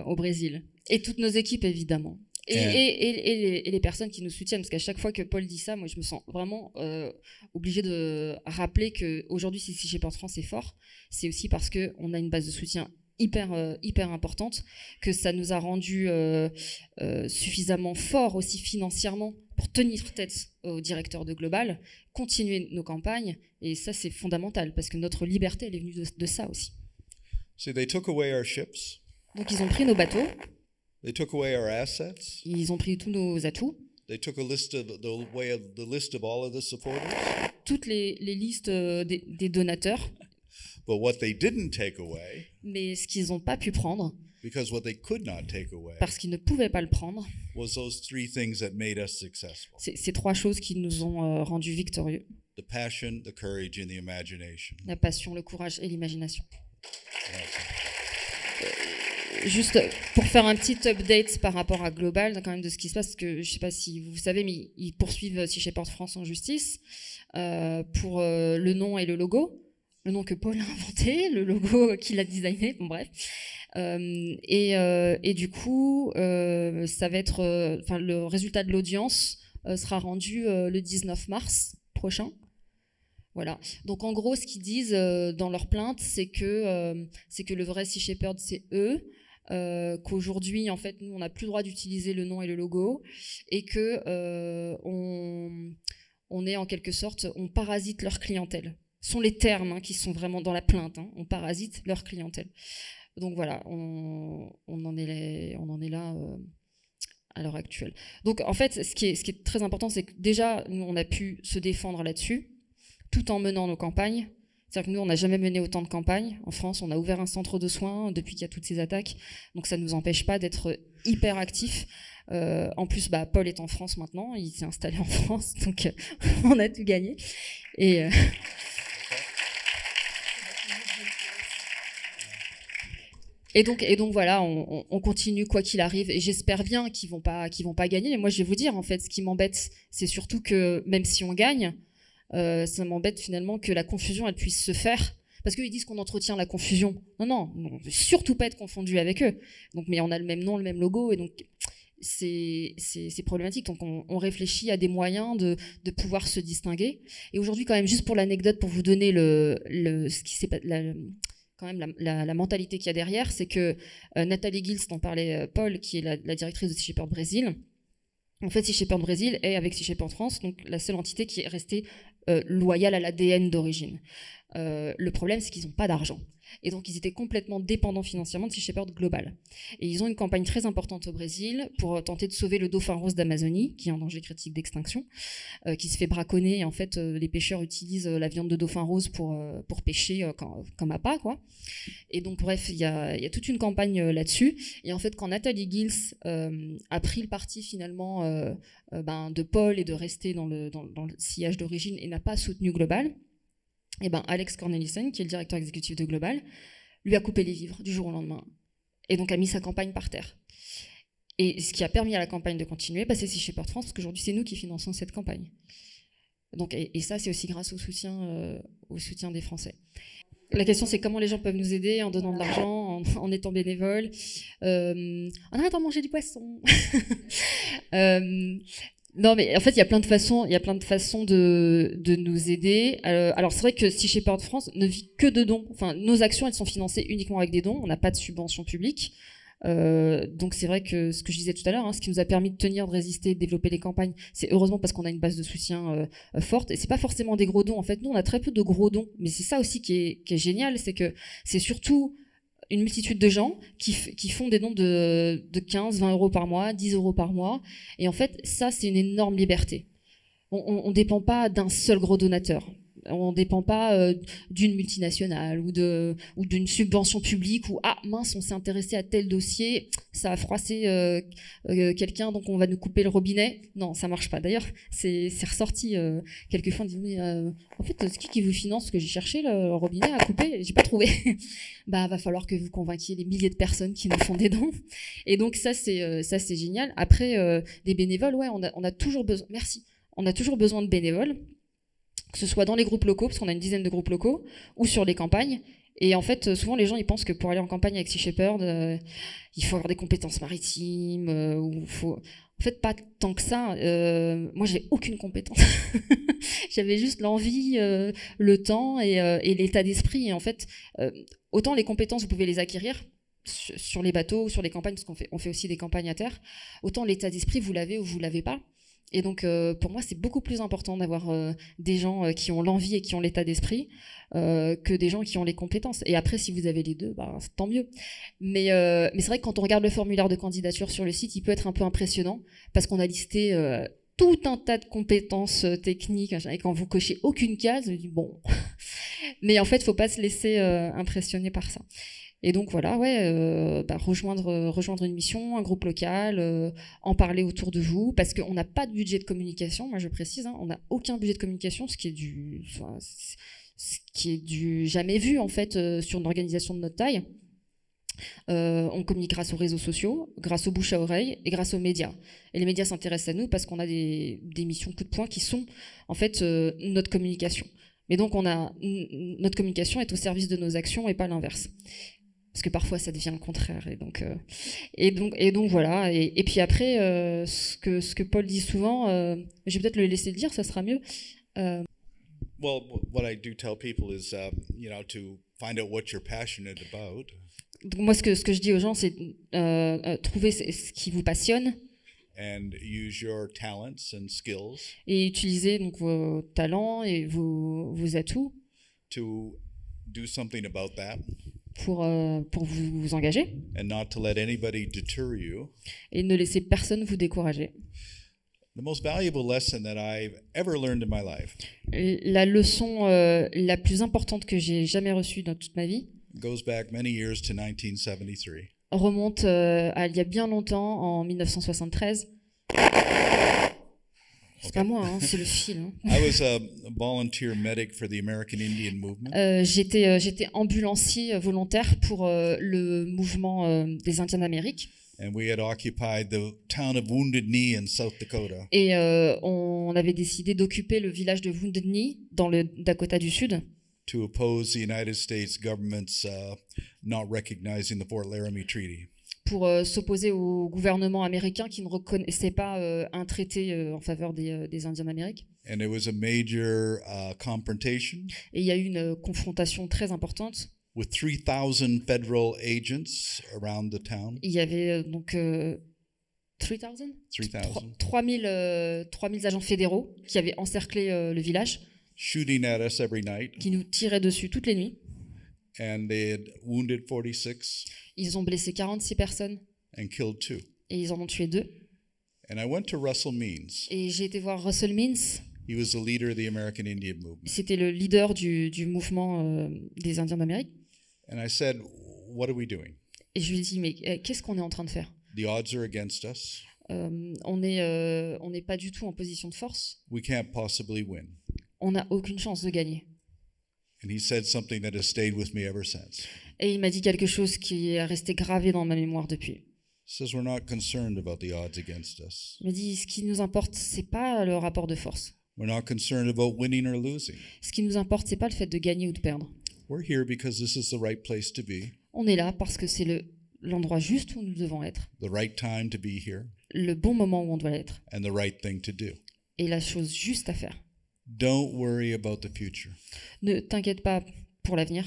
au Brésil. Et toutes nos équipes, évidemment. Et les personnes qui nous soutiennent. Parce qu'à chaque fois que Paul dit ça, moi, je me sens vraiment obligée de rappeler qu'aujourd'hui, si Sea Shepherd France est fort, c'est aussi parce qu'on a une base de soutien hyper importante, que ça nous a rendu suffisamment forts aussi financièrement pour tenir tête au directeur de Global, continuer nos campagnes, et ça c'est fondamental parce que notre liberté elle est venue de ça aussi. See, they took away our ships, Donc ils ont pris nos bateaux, they took away our assets, ils ont pris tous nos atouts, they took a list of the list of all of the supporters. toutes les listes des donateurs, But what they didn't take away, mais ce qu'ils n'ont pas pu prendre, because what they could not take away, parce qu'ils ne pouvaient pas le prendre, was those 3 things that made us successful: c'est ces 3 choses qui nous ont rendus victorieux: the passion, the courage, and the imagination. la passion, le courage et l'imagination. juste pour faire un petit update par rapport à Global, quand même de ce qui se passe, parce que je sais pas si vous savez, mais ils poursuivent Sea Shepherd France en justice pour le nom et le logo. Le nom que Paul a inventé, le logo qu'il a designé, bon bref. Et du coup, ça va être, le résultat de l'audience sera rendu le 19 mars prochain. Voilà. Donc en gros, ce qu'ils disent dans leur plainte, c'est que le vrai Sea Shepherd, c'est eux. Qu'aujourd'hui, en fait, nous, on n'a plus le droit d'utiliser le nom et le logo, et que on est en quelque sorte, on parasite leur clientèle. Ce sont les termes qui sont vraiment dans la plainte. On parasite leur clientèle. Donc voilà, on en est là à l'heure actuelle. Donc en fait, ce qui est très important, c'est que déjà, nous, on a pu se défendre là-dessus, tout en menant nos campagnes. C'est-à-dire que nous, on n'a jamais mené autant de campagnes. En France, on a ouvert un centre de soins depuis qu'il y a toutes ces attaques. Donc ça ne nous empêche pas d'être hyper actifs. En plus, Paul est en France maintenant. Il s'est installé en France. Donc on a tout gagné. Et donc voilà, on continue quoi qu'il arrive. Et j'espère bien qu'ils vont pas gagner. Mais moi, je vais vous dire, en fait, ce qui m'embête, c'est surtout que même si on gagne, ça m'embête finalement que la confusion elle puisse se faire, parce qu'ils disent qu'on entretient la confusion. Non, on ne veut surtout pas être confondu avec eux. Donc, mais on a le même nom, le même logo, et donc c'est problématique. Donc on réfléchit à des moyens de pouvoir se distinguer. Et aujourd'hui, quand même, juste pour l'anecdote, pour vous donner ce qui s'est quand même la mentalité qu'il y a derrière, c'est que Nathalie Gils, dont parlait Paul, qui est la directrice de Sea Shepherd Brésil. En fait, Sea Shepherd Brésil est, avec Sea Shepherd France, donc la seule entité qui est restée loyale à l'ADN d'origine. Le problème, c'est qu'ils n'ont pas d'argent. Et donc, ils étaient complètement dépendants financièrement de Sea Shepherd Global. Et ils ont une campagne très importante au Brésil pour tenter de sauver le dauphin rose d'Amazonie, qui est en danger critique d'extinction, qui se fait braconner. Et en fait, les pêcheurs utilisent la viande de dauphin rose pour pêcher comme appât, quoi. Et donc, bref, il y a toute une campagne là-dessus. Et en fait, quand Nathalie Gils a pris le parti finalement de Paul et de rester dans le sillage d'origine et n'a pas soutenu Global, et Alex Cornelissen, qui est le directeur exécutif de Global, lui a coupé les vivres du jour au lendemain. Et donc a mis sa campagne par terre. Et ce qui a permis à la campagne de continuer, c'est Sea Shepherd France, parce qu'aujourd'hui, c'est nous qui finançons cette campagne. Donc, et ça, c'est aussi grâce au soutien des Français. La question, c'est comment les gens peuvent nous aider en donnant de l'argent, en étant bénévoles, en arrêtant de manger du poisson. Non, mais en fait, il y a plein de façons de nous aider. Alors, c'est vrai que Sea Shepherd France ne vit que de dons. Enfin, nos actions, elles sont financées uniquement avec des dons. On n'a pas de subvention publique. Donc, c'est vrai que ce que je disais tout à l'heure, ce qui nous a permis de tenir, de résister, de développer les campagnes, c'est heureusement parce qu'on a une base de soutien forte. Et c'est pas forcément des gros dons. En fait, nous, on a très peu de gros dons. Mais c'est ça aussi qui est génial, c'est que c'est surtout une multitude de gens qui font des dons de 15, 20 euros par mois, 10 euros par mois. Et en fait, ça, c'est une énorme liberté. On ne dépend pas d'un seul gros donateur. On ne dépend pas d'une multinationale ou d'une subvention publique où, ah mince, on s'est intéressé à tel dossier, ça a froissé quelqu'un, donc on va nous couper le robinet. Non, ça marche pas. D'ailleurs, c'est ressorti quelquefois, on dit, mais en fait, c'est qui vous finance? Parce que j'ai cherché le robinet à couper, j'ai pas trouvé. Va falloir que vous convainquiez les milliers de personnes qui nous font des dons. Et donc ça, c'est génial. Après, des bénévoles, ouais, on a toujours besoin. Merci. On a toujours besoin de bénévoles, que ce soit dans les groupes locaux, parce qu'on a une dizaine de groupes locaux, ou sur les campagnes. Et en fait, souvent, les gens, ils pensent que pour aller en campagne avec Sea Shepherd, il faut avoir des compétences maritimes, ou faut... En fait, pas tant que ça. Moi, j'ai aucune compétence. J'avais juste l'envie, le temps et l'état d'esprit. Et en fait, autant les compétences, vous pouvez les acquérir sur les bateaux, sur les campagnes, parce qu'on fait aussi des campagnes à terre. Autant l'état d'esprit, vous l'avez ou vous l'avez pas. Et donc, pour moi, c'est beaucoup plus important d'avoir des gens qui ont l'envie et qui ont l'état d'esprit que des gens qui ont les compétences. Et après, si vous avez les deux, c'est tant mieux. Mais c'est vrai que quand on regarde le formulaire de candidature sur le site, il peut être un peu impressionnant parce qu'on a listé tout un tas de compétences techniques et quand vous cochez aucune case, je dis bon. Mais en fait, il ne faut pas se laisser impressionner par ça. Et donc voilà, ouais, rejoindre une mission, un groupe local, en parler autour de vous, parce qu'on n'a pas de budget de communication. Moi, je précise, on n'a aucun budget de communication, ce qui est du jamais vu en fait sur une organisation de notre taille. On communique grâce aux réseaux sociaux, grâce aux bouche à oreille et grâce aux médias. Et les médias s'intéressent à nous parce qu'on a des missions coup de poing qui sont en fait notre communication. Mais donc notre communication est au service de nos actions et pas l'inverse. Parce que parfois ça devient le contraire. Et donc voilà. Et puis après, ce que Paul dit souvent, je vais peut-être le laisser le dire, ça sera mieux. Well, what I do tell people is, to find out what you're passionate about. Donc moi, ce que je dis aux gens, c'est trouver ce qui vous passionne. And use your talents and skills. Et utiliser donc vos talents et vos atouts. To do something about that. Pour vous engager. And not to let anybody deter you. Et ne laisser personne vous décourager. The most valuable lesson that I've ever learned in my life. La leçon la plus importante que j'ai jamais reçue dans toute ma vie. Goes back many years to 1973. Remonte à il y a bien longtemps, en 1973. C'est pas moi, hein, c'est le fil. Hein. I was a volunteer medic for the American Indian movement. J'étais ambulancier volontaire pour le mouvement des Indiens d'Amérique. And we had occupied the town of Wounded Knee in South Dakota. Et on avait décidé d'occuper le village de Wounded Knee dans le Dakota du Sud. To oppose the United States government's not recognizing the Fort Laramie Treaty. Pour s'opposer au gouvernement américain qui ne reconnaissait pas un traité en faveur des Indiens d'Amérique. And there was a major confrontation. Et il y a eu une confrontation très importante. With 3,000 federal agents around the town. Il y avait donc 3,000 3000 agents fédéraux qui avaient encerclé le village. Shooting at us every night. Qui nous tiraient dessus toutes les nuits. And they had wounded 46. Ils ont blessé 46 personnes. And killed 2. Et ils en ont tué 2. And I went to Russell Means. Et j'ai été voir Russell Means. He was the leader of the American Indian movement. C'était le leader du mouvement des Indiens d'Amérique. And I said, "What are we doing?" Et je lui ai dit, mais qu'est-ce qu'on est en train de faire? The odds are against us. On n'est pas du tout en position de force. We can't possibly win. On n'a aucune chance de gagner. And he said something that has stayed with me ever since. Et il m'a dit quelque chose qui est resté gravé dans ma mémoire depuis. He says we're not concerned about the odds against us. Il m'a dit, ce qui nous importe, c'est pas le rapport de force. We're not concerned about winning or losing. Ce qui nous importe, c'est pas le fait de gagner ou de perdre. We're here because this is the right place to be. On est là parce que c'est l'endroit juste où nous devons être. The right time to be here. Le bon moment où on doit être. And the right thing to do. Et la chose juste à faire. Don't worry about the future. Ne t'inquiète pas pour l'avenir.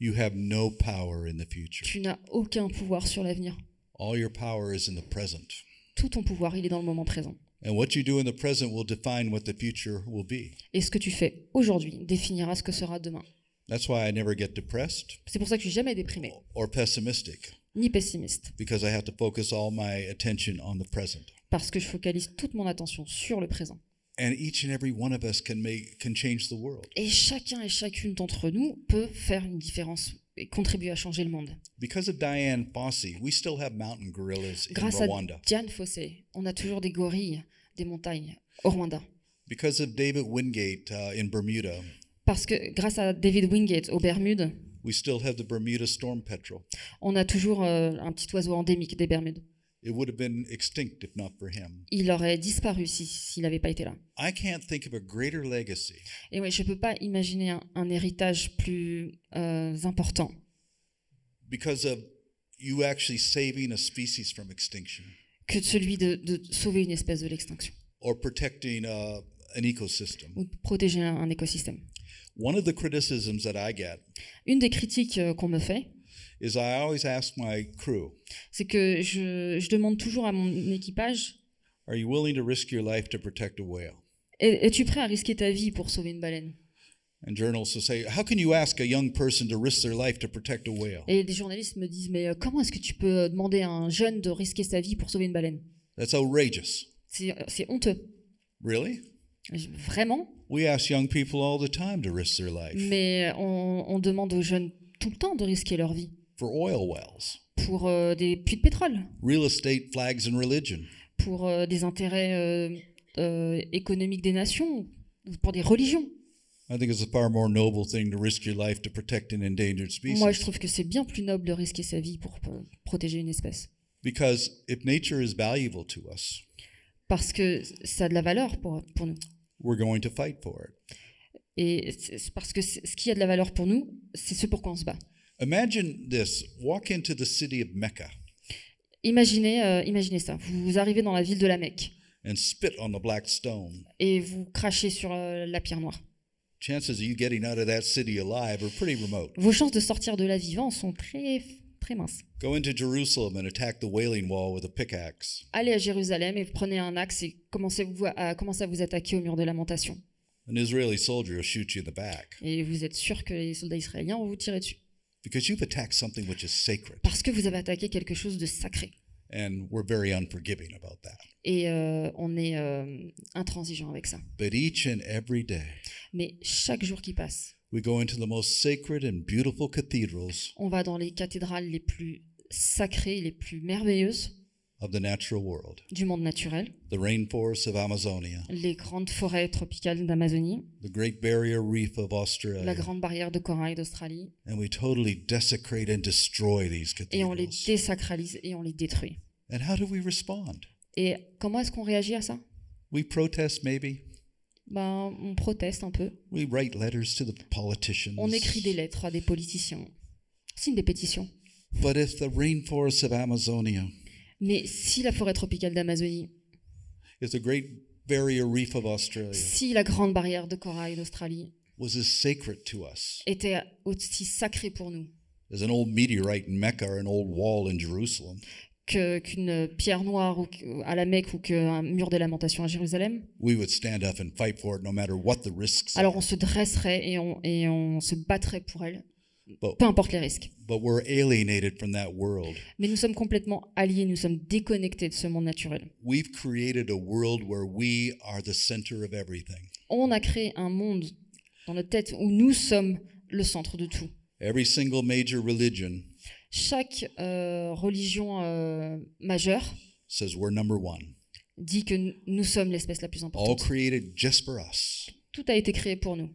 You have no power in the future. Tu n'as aucun pouvoir sur l'avenir. All your power is in the present. Tout ton pouvoir, il est dans le moment présent. And what you do in the present will define what the future will be. Et ce que tu fais aujourd'hui définira ce que sera demain. That's why I never get depressed. C'est pour ça que je suis jamais déprimé. Or pessimistic. Ni pessimiste. Because I have to focus all my attention on the present. Parce que je focalise toute mon attention sur le présent. And each and every one of us can change the world. Et chacun et chacune d'entre nous peut faire une différence et contribuer à changer le monde. Because of Diane Fossey, we still have mountain gorillas in Grâce Rwanda. à Diane Fossey, on a toujours des gorilles, des montagnes au Rwanda. Because of David Wingate in Bermuda. Parce que grâce à David Wingate aux Bermudes, we still have the Bermuda storm petrel. On a toujours un petit oiseau endémique des Bermudes. It would have been extinct if not for him. Il aurait disparu s'il n'avait pas été là. I can't think of a greater legacy. Et ouais, je peux pas imaginer un héritage plus important. Because of you actually saving a species from extinction. Que celui de sauver une espèce de l'extinction. Or protecting an ecosystem. Ou de protéger un écosystème. One of the criticisms that I get. Une des critiques qu'on me fait. Is I always ask my crew. C'est que je demande toujours à mon équipage. Are you willing to risk your life to protect a whale? Es-tu prêt à risquer ta vie pour sauver une baleine? And journalists will say, how can you ask a young person to risk their life to protect a whale? Et des journalistes me disent, mais comment est-ce que tu peux demander à un jeune de risquer sa vie pour sauver une baleine? That's outrageous. C'est honteux. Really? Vraiment? We ask young people all the time to risk their life. Mais on demande aux jeunes tout le temps de risquer leur vie. For oil wells. Pour des puits de pétrole. Real estate, flags and religion. Pour des intérêts économiques des nations, pour des religions. I think it's a far more noble thing to risk your life to protect an endangered Moi, je species. trouve que c'est bien plus noble de risquer sa vie pour protéger une espèce. Because if nature is valuable to us, Parce que ça a de la valeur pour nous. we're going to fight for it. Et parce que ce qui a de la valeur pour nous, c'est ce pour quoi on se bat. Imagine this. Walk into the city of Mecca Imaginez ça. Vous arrivez dans la ville de la Mecque and spit on the black stone. et vous crachez sur la pierre noire. Chances of you getting out of that city alive are pretty remote. Vos chances de sortir de là vivant sont très, très minces. Go into Jerusalem and attack the Wailing Wall with a pickaxe. Allez à Jérusalem et prenez un axe et commencez à vous attaquer au mur de lamentation. An Israeli soldier will shoot you in the back Et vous êtes sûr que les soldats israéliens vont vous tirer dessus. because you've attacked something which is sacred. Parce que vous avez attaqué quelque chose de sacré. And we're very unforgiving about that. Et on est intransigeant avec ça. But each and every day, Mais chaque jour qui passe, we go into the most sacred and beautiful cathedrals on va dans les cathédrales les plus sacrées, les plus merveilleuses of the natural world, du monde naturel, the rainforests of Amazonia, les grandes forêts tropicales d'Amazonie, the Great Barrier Reef of la Australia, grande barrière de corail d'Australie, and we totally desecrate and destroy these et on les cathedrals. désacralise et on les détruit. And how do we respond? Et comment est-ce qu'on réagit à ça? We protest maybe. Ben, on proteste un peu. We write letters to the politicians. On écrit des lettres à des politiciens, signe des pétitions. But if the rainforests of Amazonia, Mais si la forêt tropicale d'Amazonie, if the Great Barrier Reef of Australia si la grande barrière de corail d'Australie was as sacred to us était aussi sacrée pour nous as an old meteorite in Mecca or an old wall in Jerusalem, qu'une pierre noire à la Mecque ou qu'un mur des lamentations à Jérusalem, we would stand up and fight for it no matter what the risks alors are. on se dresserait et on se battrait pour elle, But, peu importe les risques. but we're alienated from that world. Mais nous sommes complètement alliés, nous sommes déconnectés de ce monde naturel. We've created a world where we are the center of everything. On a créé un monde dans notre tête où nous sommes le centre de tout. Every single major religion Chaque religion majeure says we're number one, dit que nous sommes l'espèce la plus all importante. created just for us. Tout a été créé pour nous.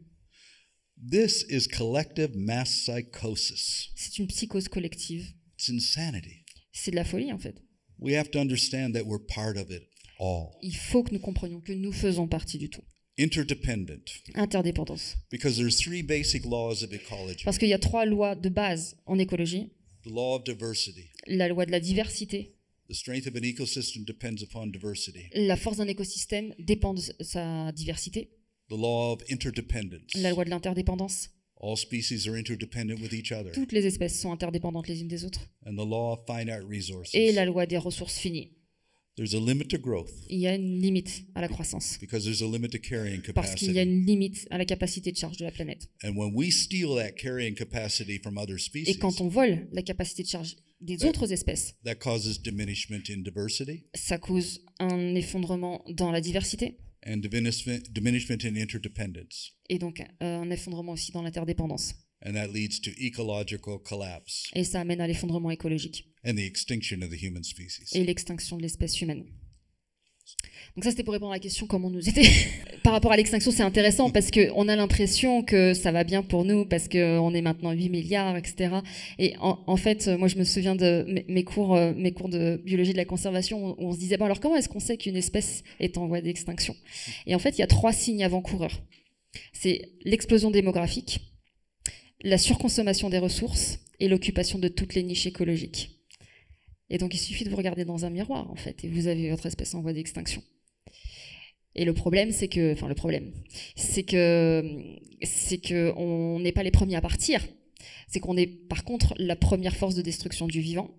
This is collective mass psychosis. C'est une psychose collective. It's insanity. C'est de la folie en fait. We have to understand that we're part of it all. Il faut que nous comprenions que nous faisons partie du tout. Interdependent. Interdépendance. Because there's three basic laws of ecology. Parce qu'il y a 3 lois de base en écologie. The law of diversity. La loi de la diversité. The strength of an ecosystem depends upon diversity. La force d'un écosystème dépend de sa diversité. The law of interdependence. La loi de l'interdépendance. All species are interdependent with each other. Toutes les espèces sont interdépendantes les unes des autres. And the law of finite resources. Et la loi des ressources finies. There's a limit to growth Il y a une limite à la croissance. because there's a limit to carrying Parce qu'il y a capacity. une limite à la capacité de charge de la planète. And when we steal that carrying capacity from other Et species, quand on vole la capacité de charge des autres espèces, that causes diminishment in diversity ça cause un effondrement dans la diversité and diminishment in interdependence. et donc un effondrement aussi dans l'interdépendance. And that leads to ecological collapse Et ça amène à l'effondrement écologique and the extinction of the human species. et l'extinction de l'espèce humaine. Donc ça, c'était pour répondre à la question comment nous était. Par rapport à l'extinction, c'est intéressant parce qu'on a l'impression que ça va bien pour nous, parce qu'on est maintenant 8 milliards, etc. Et en fait, moi, je me souviens de mes cours de biologie de la conservation où on se disait, bon, alors comment est-ce qu'on sait qu'une espèce est en voie d'extinction? Et en fait, il y a 3 signes avant-coureurs. C'est l'explosion démographique, la surconsommation des ressources et l'occupation de toutes les niches écologiques. Et donc, il suffit de vous regarder dans un miroir, en fait, et vous avez votre espèce en voie d'extinction. Et le problème, c'est que on n'est pas les premiers à partir. C'est qu'on est, par contre, la première force de destruction du vivant,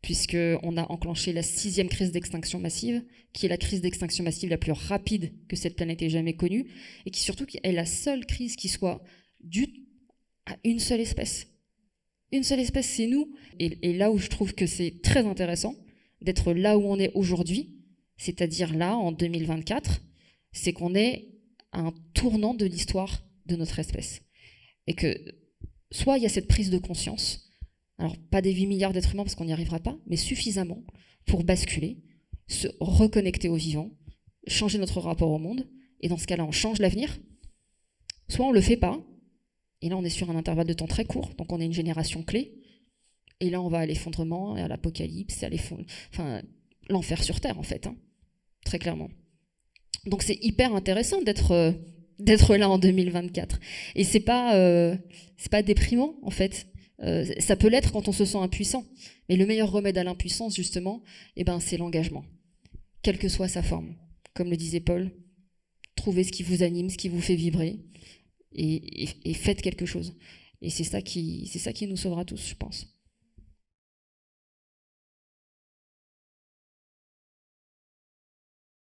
puisqu'on a enclenché la 6e crise d'extinction massive, qui est la crise d'extinction massive la plus rapide que cette planète ait jamais connue, et qui surtout est la seule crise qui soit due à une seule espèce. Une seule espèce, c'est nous. Et là où je trouve que c'est très intéressant d'être là où on est aujourd'hui, c'est-à-dire là, en 2024, c'est qu'on est à un tournant de l'histoire de notre espèce. Et que soit il y a cette prise de conscience, alors pas des 8 milliards d'êtres humains parce qu'on n'y arrivera pas, mais suffisamment pour basculer, se reconnecter au vivant, changer notre rapport au monde, et dans ce cas-là, on change l'avenir, soit on le fait pas, et là on est sur un intervalle de temps très court, donc on est une génération clé, et là on va à l'effondrement, et à l'apocalypse, enfin l'enfer sur Terre en fait, hein, très clairement. Donc c'est hyper intéressant d'être là en 2024. Et c'est pas déprimant en fait. Ça peut l'être quand on se sent impuissant. Mais le meilleur remède à l'impuissance justement, c'est l'engagement, quelle que soit sa forme. Comme le disait Paul, trouvez ce qui vous anime, ce qui vous fait vibrer, et faites quelque chose. Et c'est ça qui nous sauvera tous, je pense.